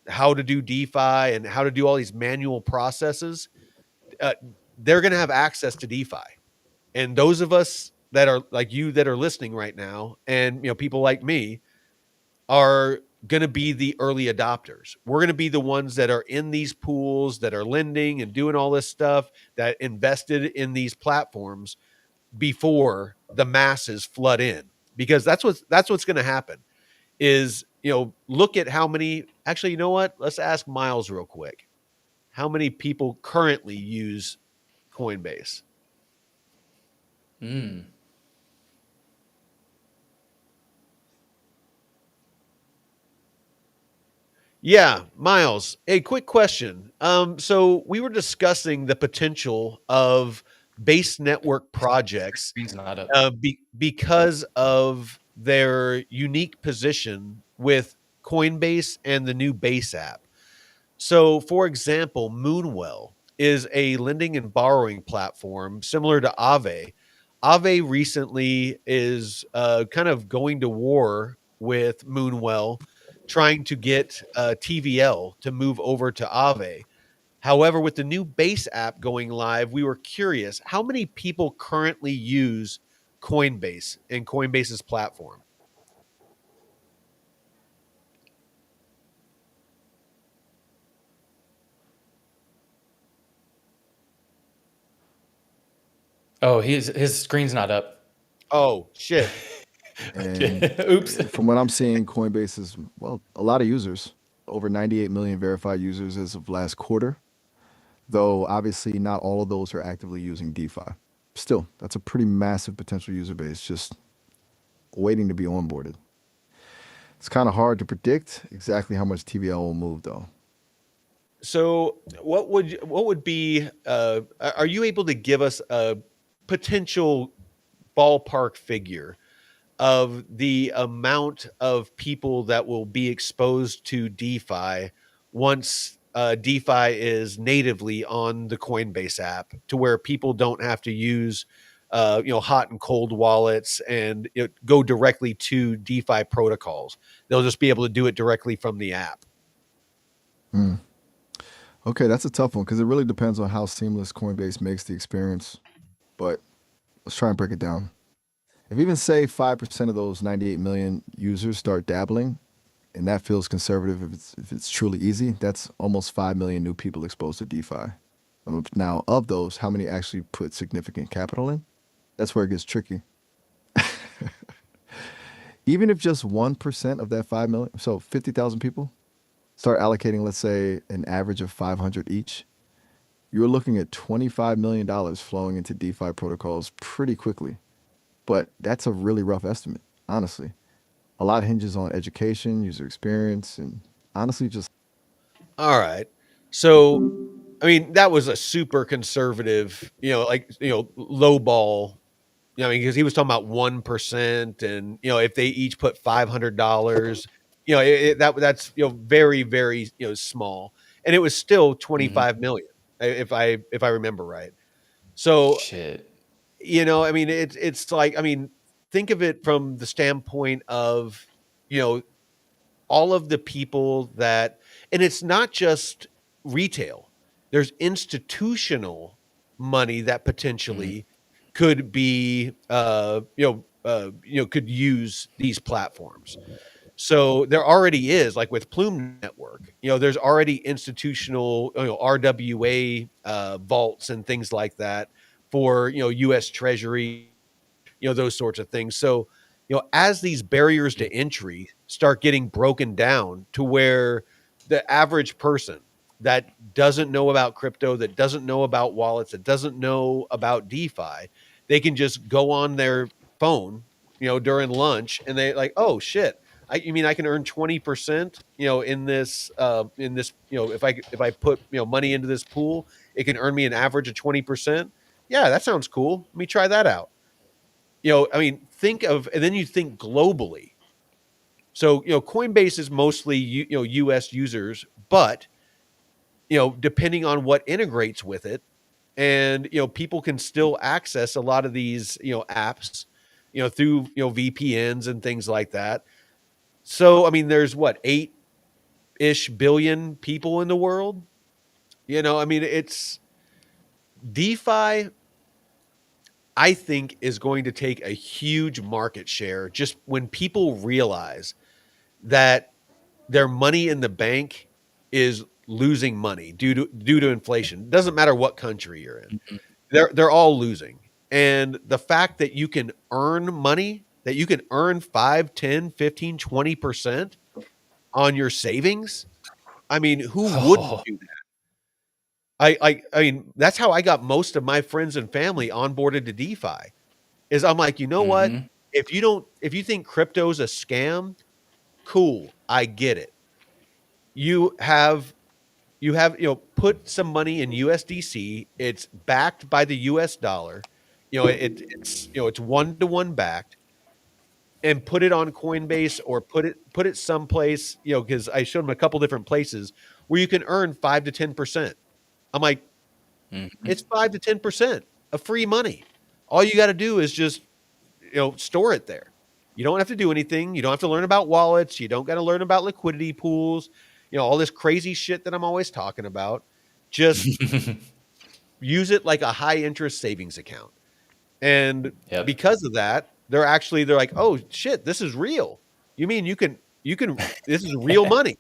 how to do DeFi and how to do all these manual processes, uh, they're going to have access to DeFi. And those of us that are like you that are listening right now, and people like me, are going to be the early adopters. We're going to be the ones that are in these pools, that are lending and doing all this stuff, that invested in these platforms before the masses flood in, because that's what's going to happen. Is look at how many. Actually, you know what? Let's ask Miles real quick. How many people currently use Coinbase? Yeah, Miles. A quick question. So we were discussing the potential of base network projects
Screen's not up.
because of their unique position with Coinbase and the new Base app. So, for example, Moonwell is a lending and borrowing platform similar to Aave. Aave recently is kind of going to war with Moonwell, trying to get TVL to move over to Aave. However, with the new Base app going live, we were curious how many people currently use Coinbase and Coinbase's platform.
Oh, his screen's not up.
Oh, shit.
And
Oops.
from what I'm seeing, Coinbase is, well, a lot of users, over 98 million verified users as of last quarter, though obviously not all of those are actively using DeFi. Still, that's a pretty massive potential user base just waiting to be onboarded. It's kind of hard to predict exactly how much TVL will move, though.
So, what would be? Are you able to give us a potential ballpark figure of the amount of people that will be exposed to DeFi once DeFi is natively on the Coinbase app, to where people don't have to use hot and cold wallets and go directly to DeFi protocols? They'll just be able to do it directly from the app.
Hmm. Okay, that's a tough one because it really depends on how seamless Coinbase makes the experience. But let's try and break it down. If even say 5% of those 98 million users start dabbling, and that feels conservative if it's truly easy, that's almost 5 million new people exposed to DeFi. Now, of those, how many actually put significant capital in? That's where it gets tricky. Even if just 1% of that 5 million, so 50,000 people, start allocating, let's say, an average of 500 each, you're looking at $25 million flowing into DeFi protocols pretty quickly. But that's a really rough estimate, honestly. A lot hinges on education, user experience, and honestly, just
All right. So, I mean, that was a super conservative, low ball. Because he was talking about 1%, and if they each put $500, that's very very small, and it was still
Hmm.
25 million if I remember right. So
Shit.
I mean, it's like, I mean, think of it from the standpoint of you know all of the people that, and it's not just retail. There's institutional money that
Hmm.
potentially could be, could use these platforms. So there already is, like with Plume Network, there's already institutional, RWA vaults and things like that for, US Treasury, those sorts of things. So, as these barriers to entry start getting broken down to where the average person that doesn't know about crypto, that doesn't know about wallets, that doesn't know about DeFi, they can just go on their phone, during lunch and they like, oh shit. You mean I can earn 20%, in this, if I put, money into this pool, it can earn me an average of 20%. Yeah, that sounds cool. Let me try that out. I mean, and then you think globally. So, Coinbase is mostly, US users, but, depending on what integrates with it, and, people can still access a lot of these, apps, through, VPNs and things like that. So, I mean, there's what, 8-ish billion people in the world? I mean, it's DeFi, I think, is going to take a huge market share just when people realize that their money in the bank is losing money due to inflation. It doesn't matter what country you're in. They're all losing. And the fact that you can earn money, that you can earn 5, 10, 15, 20% on your savings, I mean, who wouldn't
Oh.
do that? I mean, that's how I got most of my friends and family onboarded to DeFi. Is I'm like, you know what?
Mm-hmm.
If you think crypto's a scam, cool, I get it. You have put some money in USDC. It's backed by the US dollar. It's 1-to-1 backed, and put it on Coinbase or put it someplace, because I showed them a couple different places where you can earn 5 to 10%. I'm like,
Mm-hmm.
it's 5 to 10% of free money. All you got to do is just, store it there. You don't have to do anything. You don't have to learn about wallets. You don't got to learn about liquidity pools, all this crazy shit that I'm always talking about. Just use it like a high interest savings account. And
Yep.
because of that, they're like, oh shit, this is real. You mean this is real money.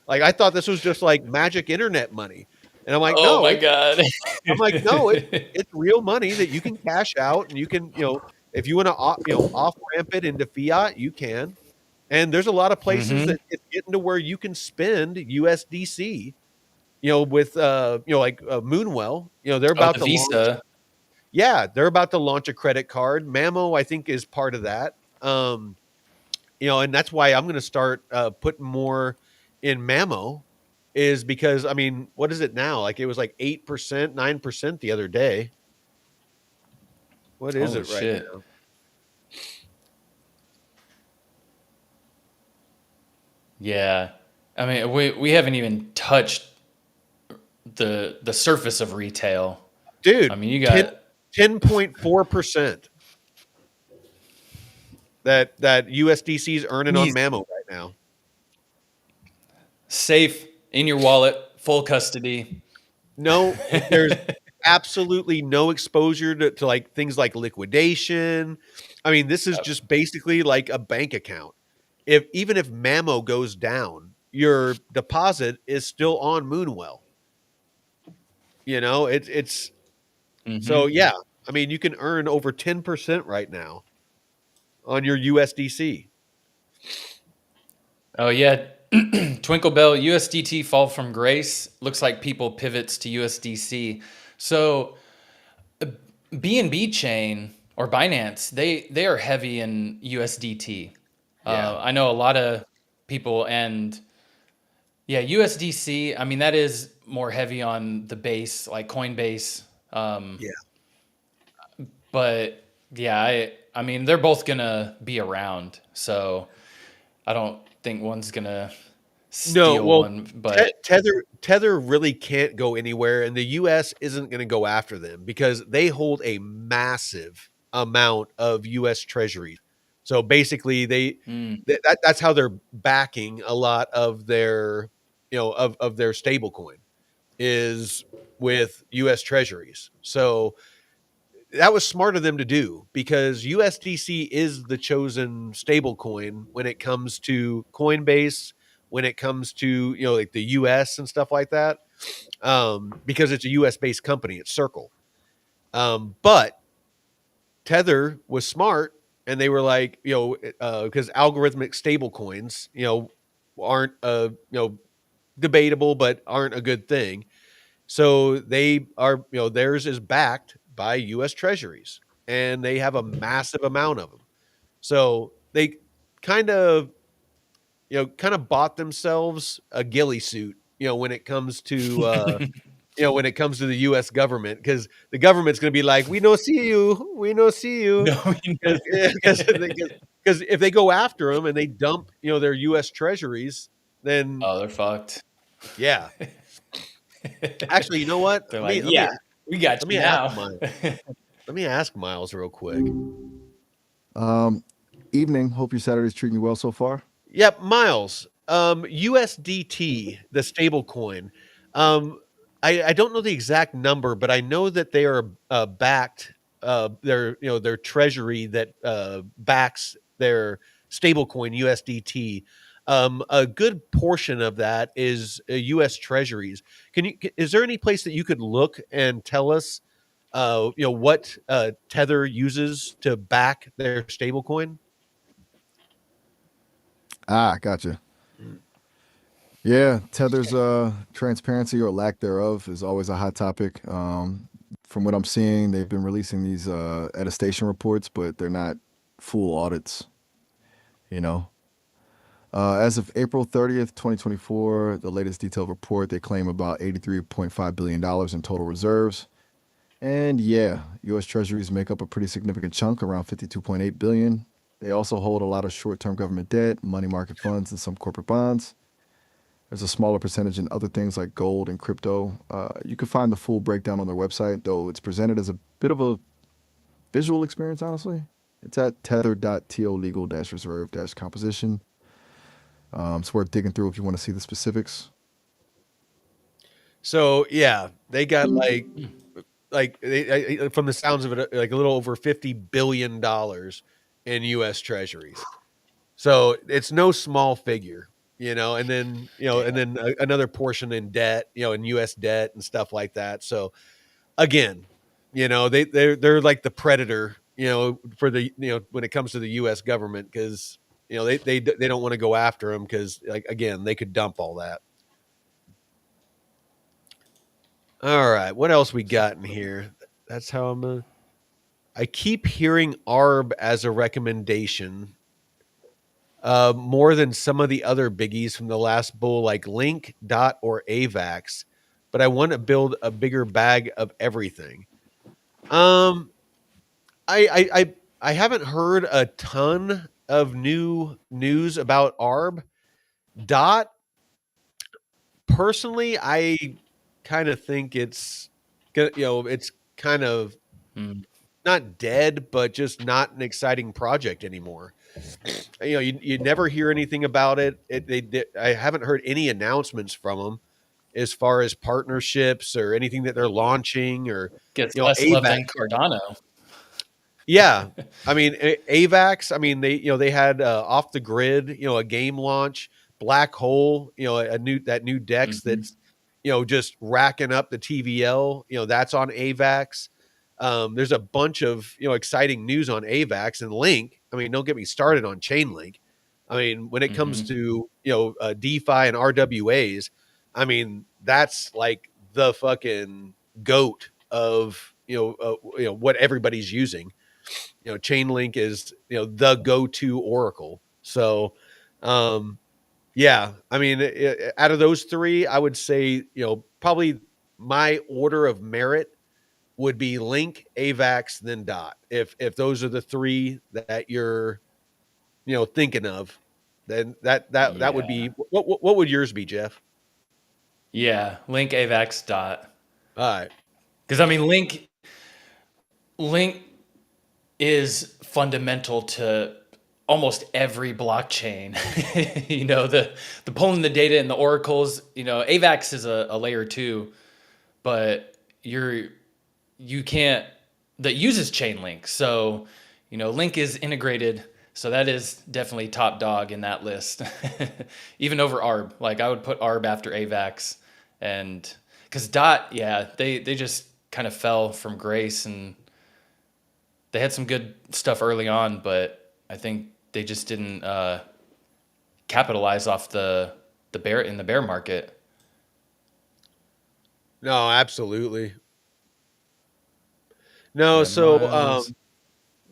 Like I thought this was just like magic internet money. And I'm like,
Oh
no,
my God.
it's real money that you can cash out, and you can, if you want to, off ramp it into fiat, you can. And there's a lot of places
Mm-hmm.
that it's getting to where you can spend USDC, with, like Moonwell, they're
Oh,
about
the
to launch.
Visa.
Yeah, they're about to launch a credit card. Mamo, I think, is part of that. And that's why I'm going to start putting more in Mamo, is because, I mean, what is it now? Like it was like 8%, 9% the other day. What is
Holy
it right
shit.
now?
Yeah. I mean, we haven't even touched the surface of retail. I
Dude,
mean, you got
10.4% that USDC is earning on
these
Mamo right now.
safe in your wallet, full custody.
No, there's absolutely no exposure to like things like liquidation. I mean, this is just basically like a bank account. Even if Mamo goes down, your deposit is still on Moonwell. It's so
Mm-hmm.
yeah. I mean, you can earn over 10% right now on your USDC.
Oh yeah. Twinkle Bell USDT fall from grace. Looks like people pivots to USDC. So BNB chain or Binance, they are heavy in USDT.
Yeah.
I know a lot of people, and yeah, USDC. I mean, that is more heavy on the base, like Coinbase.
Yeah.
But yeah, I mean, they're both gonna be around, so I don't think one's gonna
No,
steal
well,
one. But
Tether really can't go anywhere, and the US isn't going to go after them because they hold a massive amount of US treasuries. So basically
mm,
that's how they're backing a lot of their, of their stable coin, is with US treasuries. So that was smart of them to do because USDC is the chosen stable coin when it comes to Coinbase, when it comes to, like the US and stuff like that. Because it's a US based company, it's Circle. But Tether was smart and they were like, because algorithmic stable coins, aren't, debatable, but aren't a good thing. So they are, theirs is backed by US treasuries and they have a massive amount of them. So they kind of, bought themselves a ghillie suit, when it comes to, when it comes to the US government, because the government's going to be like, we no see you. We no see you.
No,
Because if they go after them and they dump, their US treasuries, then
oh, they're fucked.
yeah. Actually, you know what?
They're
Let me
like,
let me
yeah, we got
let
you
me ask
now.
Miles. Let me ask Miles real quick.
Evening. Hope your Saturday's treating you well so far.
Yep, Miles. USDT, the stable coin. I don't know the exact number, but I know that they are backed. Their treasury that backs their stable coin USDT. A good portion of that is U.S. Treasuries. Is there any place that you could look and tell us, what Tether uses to back their stablecoin?
Ah, gotcha. Yeah, Tether's transparency or lack thereof is always a hot topic. From what I'm seeing, they've been releasing these attestation reports, but they're not full audits. You know, as of April 30th, 2024, the latest detailed report, they claim about $83.5 billion in total reserves. And yeah, U.S. Treasuries make up a pretty significant chunk, around 52.8 billion. They also hold a lot of short-term government debt, money market funds, and some corporate bonds. There's a smaller percentage in other things like gold and crypto. You can find the full breakdown on their website, though it's presented as a bit of a visual experience, honestly. It's at tether.to legal-reserve-composition. It's worth digging through if you want to see the specifics.
So yeah, they got from the sounds of it, like a little over $50 billion in U.S. Treasuries. So it's no small figure, and then
Damn.
another portion in debt, in U.S. debt and stuff like that. So again, they're like the predator, for the when it comes to the U.S. government, because they don't want to go after them because, like, again, they could dump all that. All right, what else we got in here? That's how I keep hearing ARB as a recommendation, more than some of the other biggies from the last bull, like Link, Dot, or AVAX. But I want to build a bigger bag of everything. Um, I haven't heard a ton of new news about ARB. Dot, personally, I kind of think it's kind of
Mm.
not dead, but just not an exciting project anymore. You never hear anything about it. I haven't heard any announcements from them as far as partnerships or anything that they're launching, or
Gets less love
AVAX.
than Cardano.
Yeah, I mean, AVAX. I mean, they had Off the Grid, a game launch, Black Hole, a new Dex
Mhm.
that's just racking up the TVL. That's on AVAX. There's a bunch of exciting news on AVAX and Link. I mean, don't get me started on Chainlink. I mean, when it comes
Mhm.
to DeFi and RWAs, I mean, that's like the fucking goat of what everybody's using. Chainlink is the go-to oracle. So yeah, I mean, out of those three, I would say probably my order of merit would be Link, AVAX, then Dot. If those are the three that you're thinking of, then that would
Yeah.
be what would yours be, Jeff?
Yeah. Link AVAX dot.
All right.
Because I mean, Link is fundamental to almost every blockchain. The pulling the data and the oracles. AVAX is a layer two, but you can't that uses Chainlink. So, Link is integrated. So that is definitely top dog in that list, even over ARB. Like I would put ARB after AVAX, and because Dot, yeah, they just kind of fell from grace, and they had some good stuff early on, but I think they just didn't capitalize off the bear market.
No, absolutely. No,
Yeah,
so
Miles.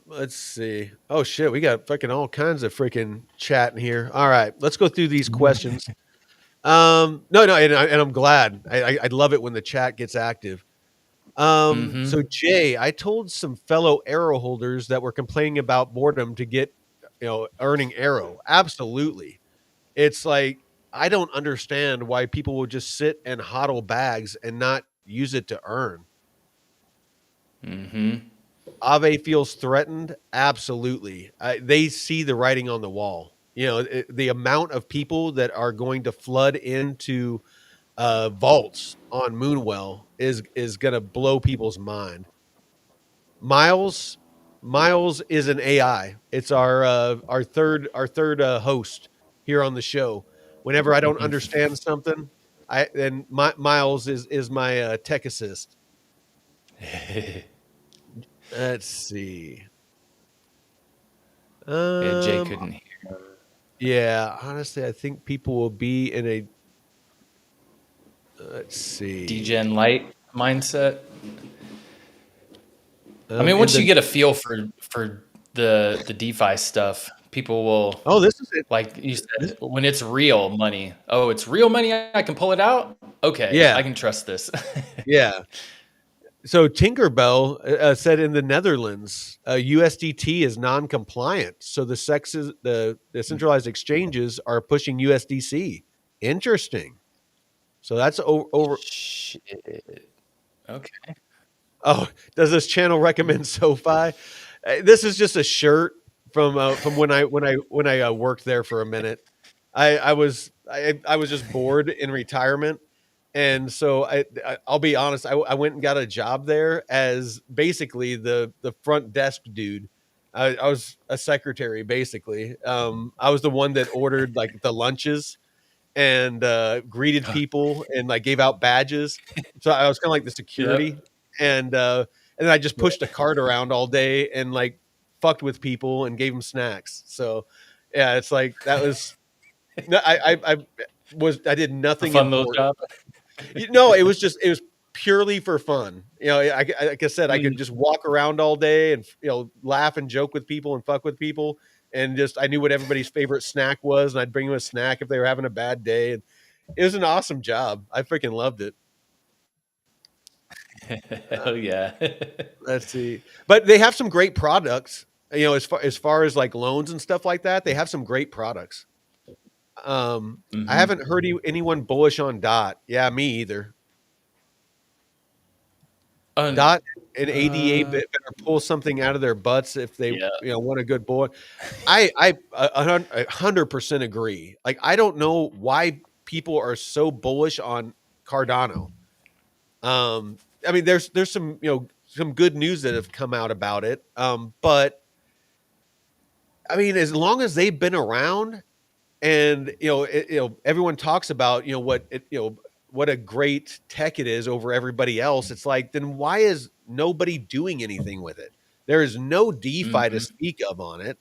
let's see. Oh shit, we got fucking all kinds of freaking chat in here. All right, let's go through these questions. No, no, and I'm glad. I love it when the chat gets active.
Mm-hmm.
So Jay, I told some fellow arrow holders that were complaining about boredom to get, earning arrow. Absolutely. It's like I don't understand why people will just sit and hodl bags and not use it to earn.
Mm-hmm.
Ave feels threatened. Absolutely. They see the writing on the wall. The amount of people that are going to flood into vaults on Moonwell is going to blow people's mind. Miles, Miles is an AI. It's our third host here on the show. Whenever I don't understand something, Miles is my tech assist. Let's see.
Yeah, Jay
Um,
couldn't hear.
yeah, honestly, I think people will be in a. Let's see.
DGen light mindset. I mean,
In
once
the
you get a feel for the DeFi stuff, people will,
Oh, this is it.
like you
This,
said, when it's real money. Oh, it's real money. I can pull it out. Okay,
yeah,
I can trust this.
yeah. So Tinkerbell said in the Netherlands, USDT is non-compliant. So the centralized exchanges are pushing USDC. Interesting. So that's over.
Shit. Okay.
Oh, does this channel recommend SoFi? This is just a shirt from when I worked there for a minute. I was just bored in retirement, and so I'll be honest. I went and got a job there as basically the front desk dude. I was a secretary basically. I was the one that ordered like the lunches and greeted people and like gave out badges. So I was kind of like the security,
Yep.
and then I just pushed a cart around all day and like fucked with people and gave them snacks. So yeah, it's like that was no, I did
A
nothing
fun little
important.
job.
It was purely for fun. Like I said, I could
Mm.
just walk around all day and laugh and joke with people and fuck with people, and just I knew what everybody's favorite snack was, and I'd bring them a snack if they were having a bad day, and it was an awesome job. I freaking loved it. Uh,
Hell yeah.
let's see, but they have some great products. As far as like loans and stuff like that, they have some great products. I
Hmm.
haven't heard anyone bullish on Dot. Yeah, me either.
Um,
Dot and ADA
uh,
better pull something out of their butts if they
yeah.
want a good boy. I 100% agree. Like I don't know why people are so bullish on Cardano. I mean, there's some good news that have come out about it. But I mean, as long as they've been around, and everyone talks about what a great tech it is over everybody else. It's like, then why is nobody doing anything with it? There is no DeFi to
Hmm.
speak of on it.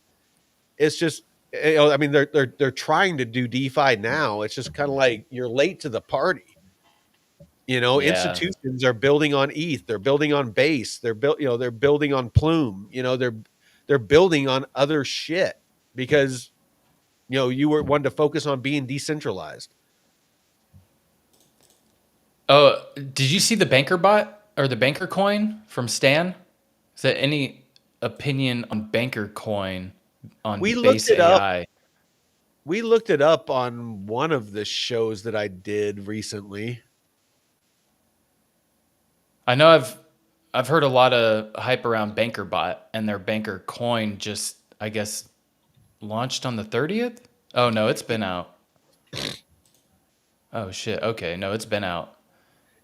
It's just I mean, they're trying to do DeFi now. It's just kind of like you're late to the party.
Yeah.
Institutions are building on ETH, they're building on Base, they're building on Plume, they're building on other shit because you were wanting to focus on being decentralized.
Oh, did you see the banker bot or the banker coin from Stan? Is there any opinion on banker coin on
We looked
base
it up.
AI?
We looked it up on one of the shows that I did recently.
I know I've heard a lot of hype around banker bot and their banker coin just, I guess, launched on the 30th. Oh no, it's been out. Oh shit. Okay, no, it's been out.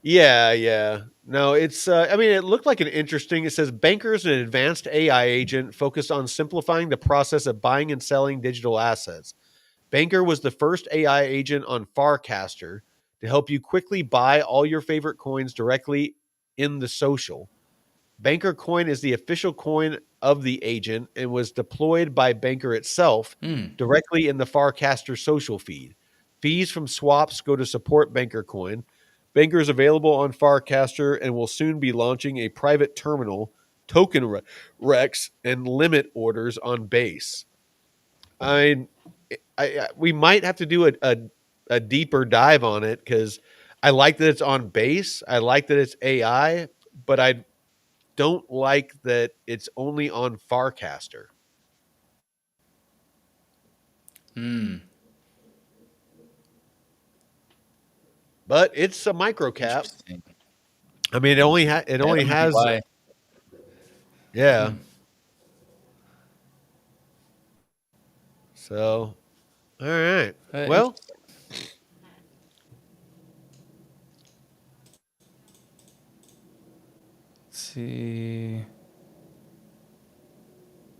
Yeah. No, it's. I mean, it looked like an interesting. It says bankers an advanced AI agent focused on simplifying the process of buying and selling digital assets. Banker was the first AI agent on Farcaster to help you quickly buy all your favorite coins directly in the social. Banker Coin is the official coin of the agent and was deployed by Banker itself directly in the Farcaster social feed. Fees from swaps go to support Banker Coin. Banker is available on Farcaster and will soon be launching a private terminal, token Rex, and limit orders on Base. I, we might have to do a deeper dive on it because I like that it's on Base. I like that it's AI, but I don't like that it's only on Farcaster. But it's a micro cap.
Interesting.
I mean, it only
That might be
has
why.
yeah. So, all right. Well,
Interesting. Let's see.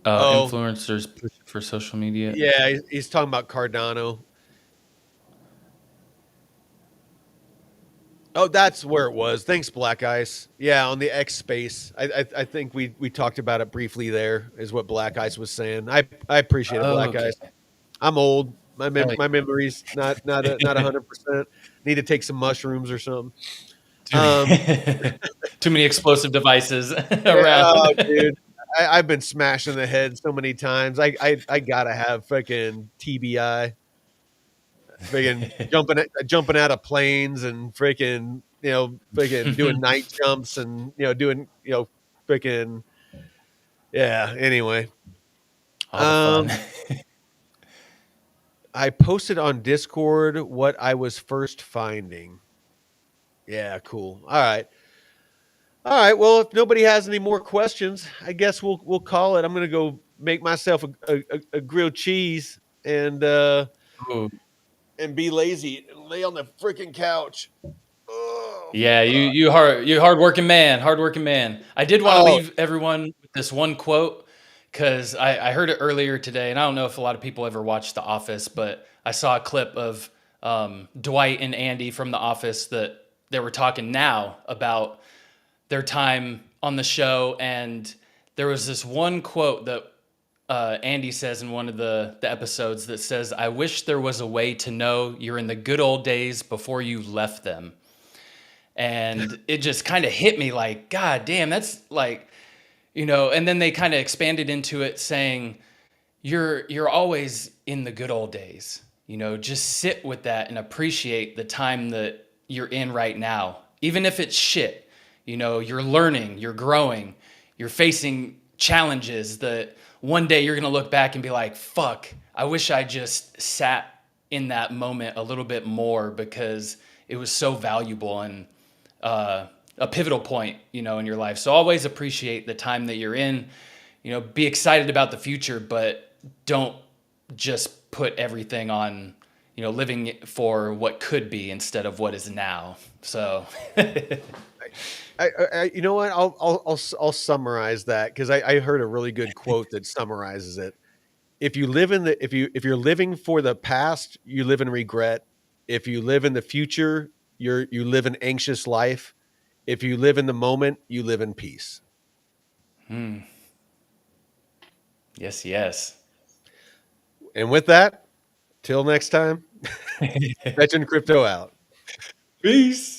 oh
Influencers push for social media.
yeah, he's talking about Cardano. Oh, that's where it was. Thanks, Black Ice. Yeah, on the X space. I think we talked about it briefly. There is what Black Ice was saying. I appreciate it, Black
Okay.
Ice. I'm old.
Hell
My memory's not
yeah.
100%. Need to take some mushrooms or something.
Too too many explosive devices
Yeah, oh,
around.
dude. I've been smashed in the head so many times. I gotta have freaking TBI. Freaking jumping out of planes and freaking freaking doing night jumps and doing freaking yeah. Anyway,
All the fun.
I posted on Discord what I was first finding. Yeah, cool. All right. Well, if nobody has any more questions, I guess we'll call it. I'm gonna go make myself a grilled cheese
Ooh.
and be lazy and lay on the freaking couch. Oh,
Yeah, you hardworking man, hardworking man. I did want to
oh,
leave everyone with this one quote because I heard it earlier today, and I don't know if a lot of people ever watched The Office, but I saw a clip of Dwight and Andy from The Office that they were talking now about their time on the show, and there was this one quote that Andy says in one of the episodes that says, "I wish there was a way to know you're in the good old days before you left them." And it just kind of hit me like, God damn, that's like, and then they kind of expanded into it saying, you're always in the good old days. Just sit with that and appreciate the time that you're in right now. Even if it's shit, you're learning, you're growing, you're facing challenges that one day you're going to look back and be like, fuck, I wish I just sat in that moment a little bit more because it was so valuable and a pivotal point, in your life. So always appreciate the time that you're in, be excited about the future, but don't just put everything on, living for what could be instead of what is now. So
you know what? I'll summarize that because I heard a really good quote that summarizes it. If you live in the if you're living for the past, you live in regret. If you live in the future, you live an anxious life. If you live in the moment, you live in peace.
yes.
And with that, till next time, Veteran Crypto out.
Peace.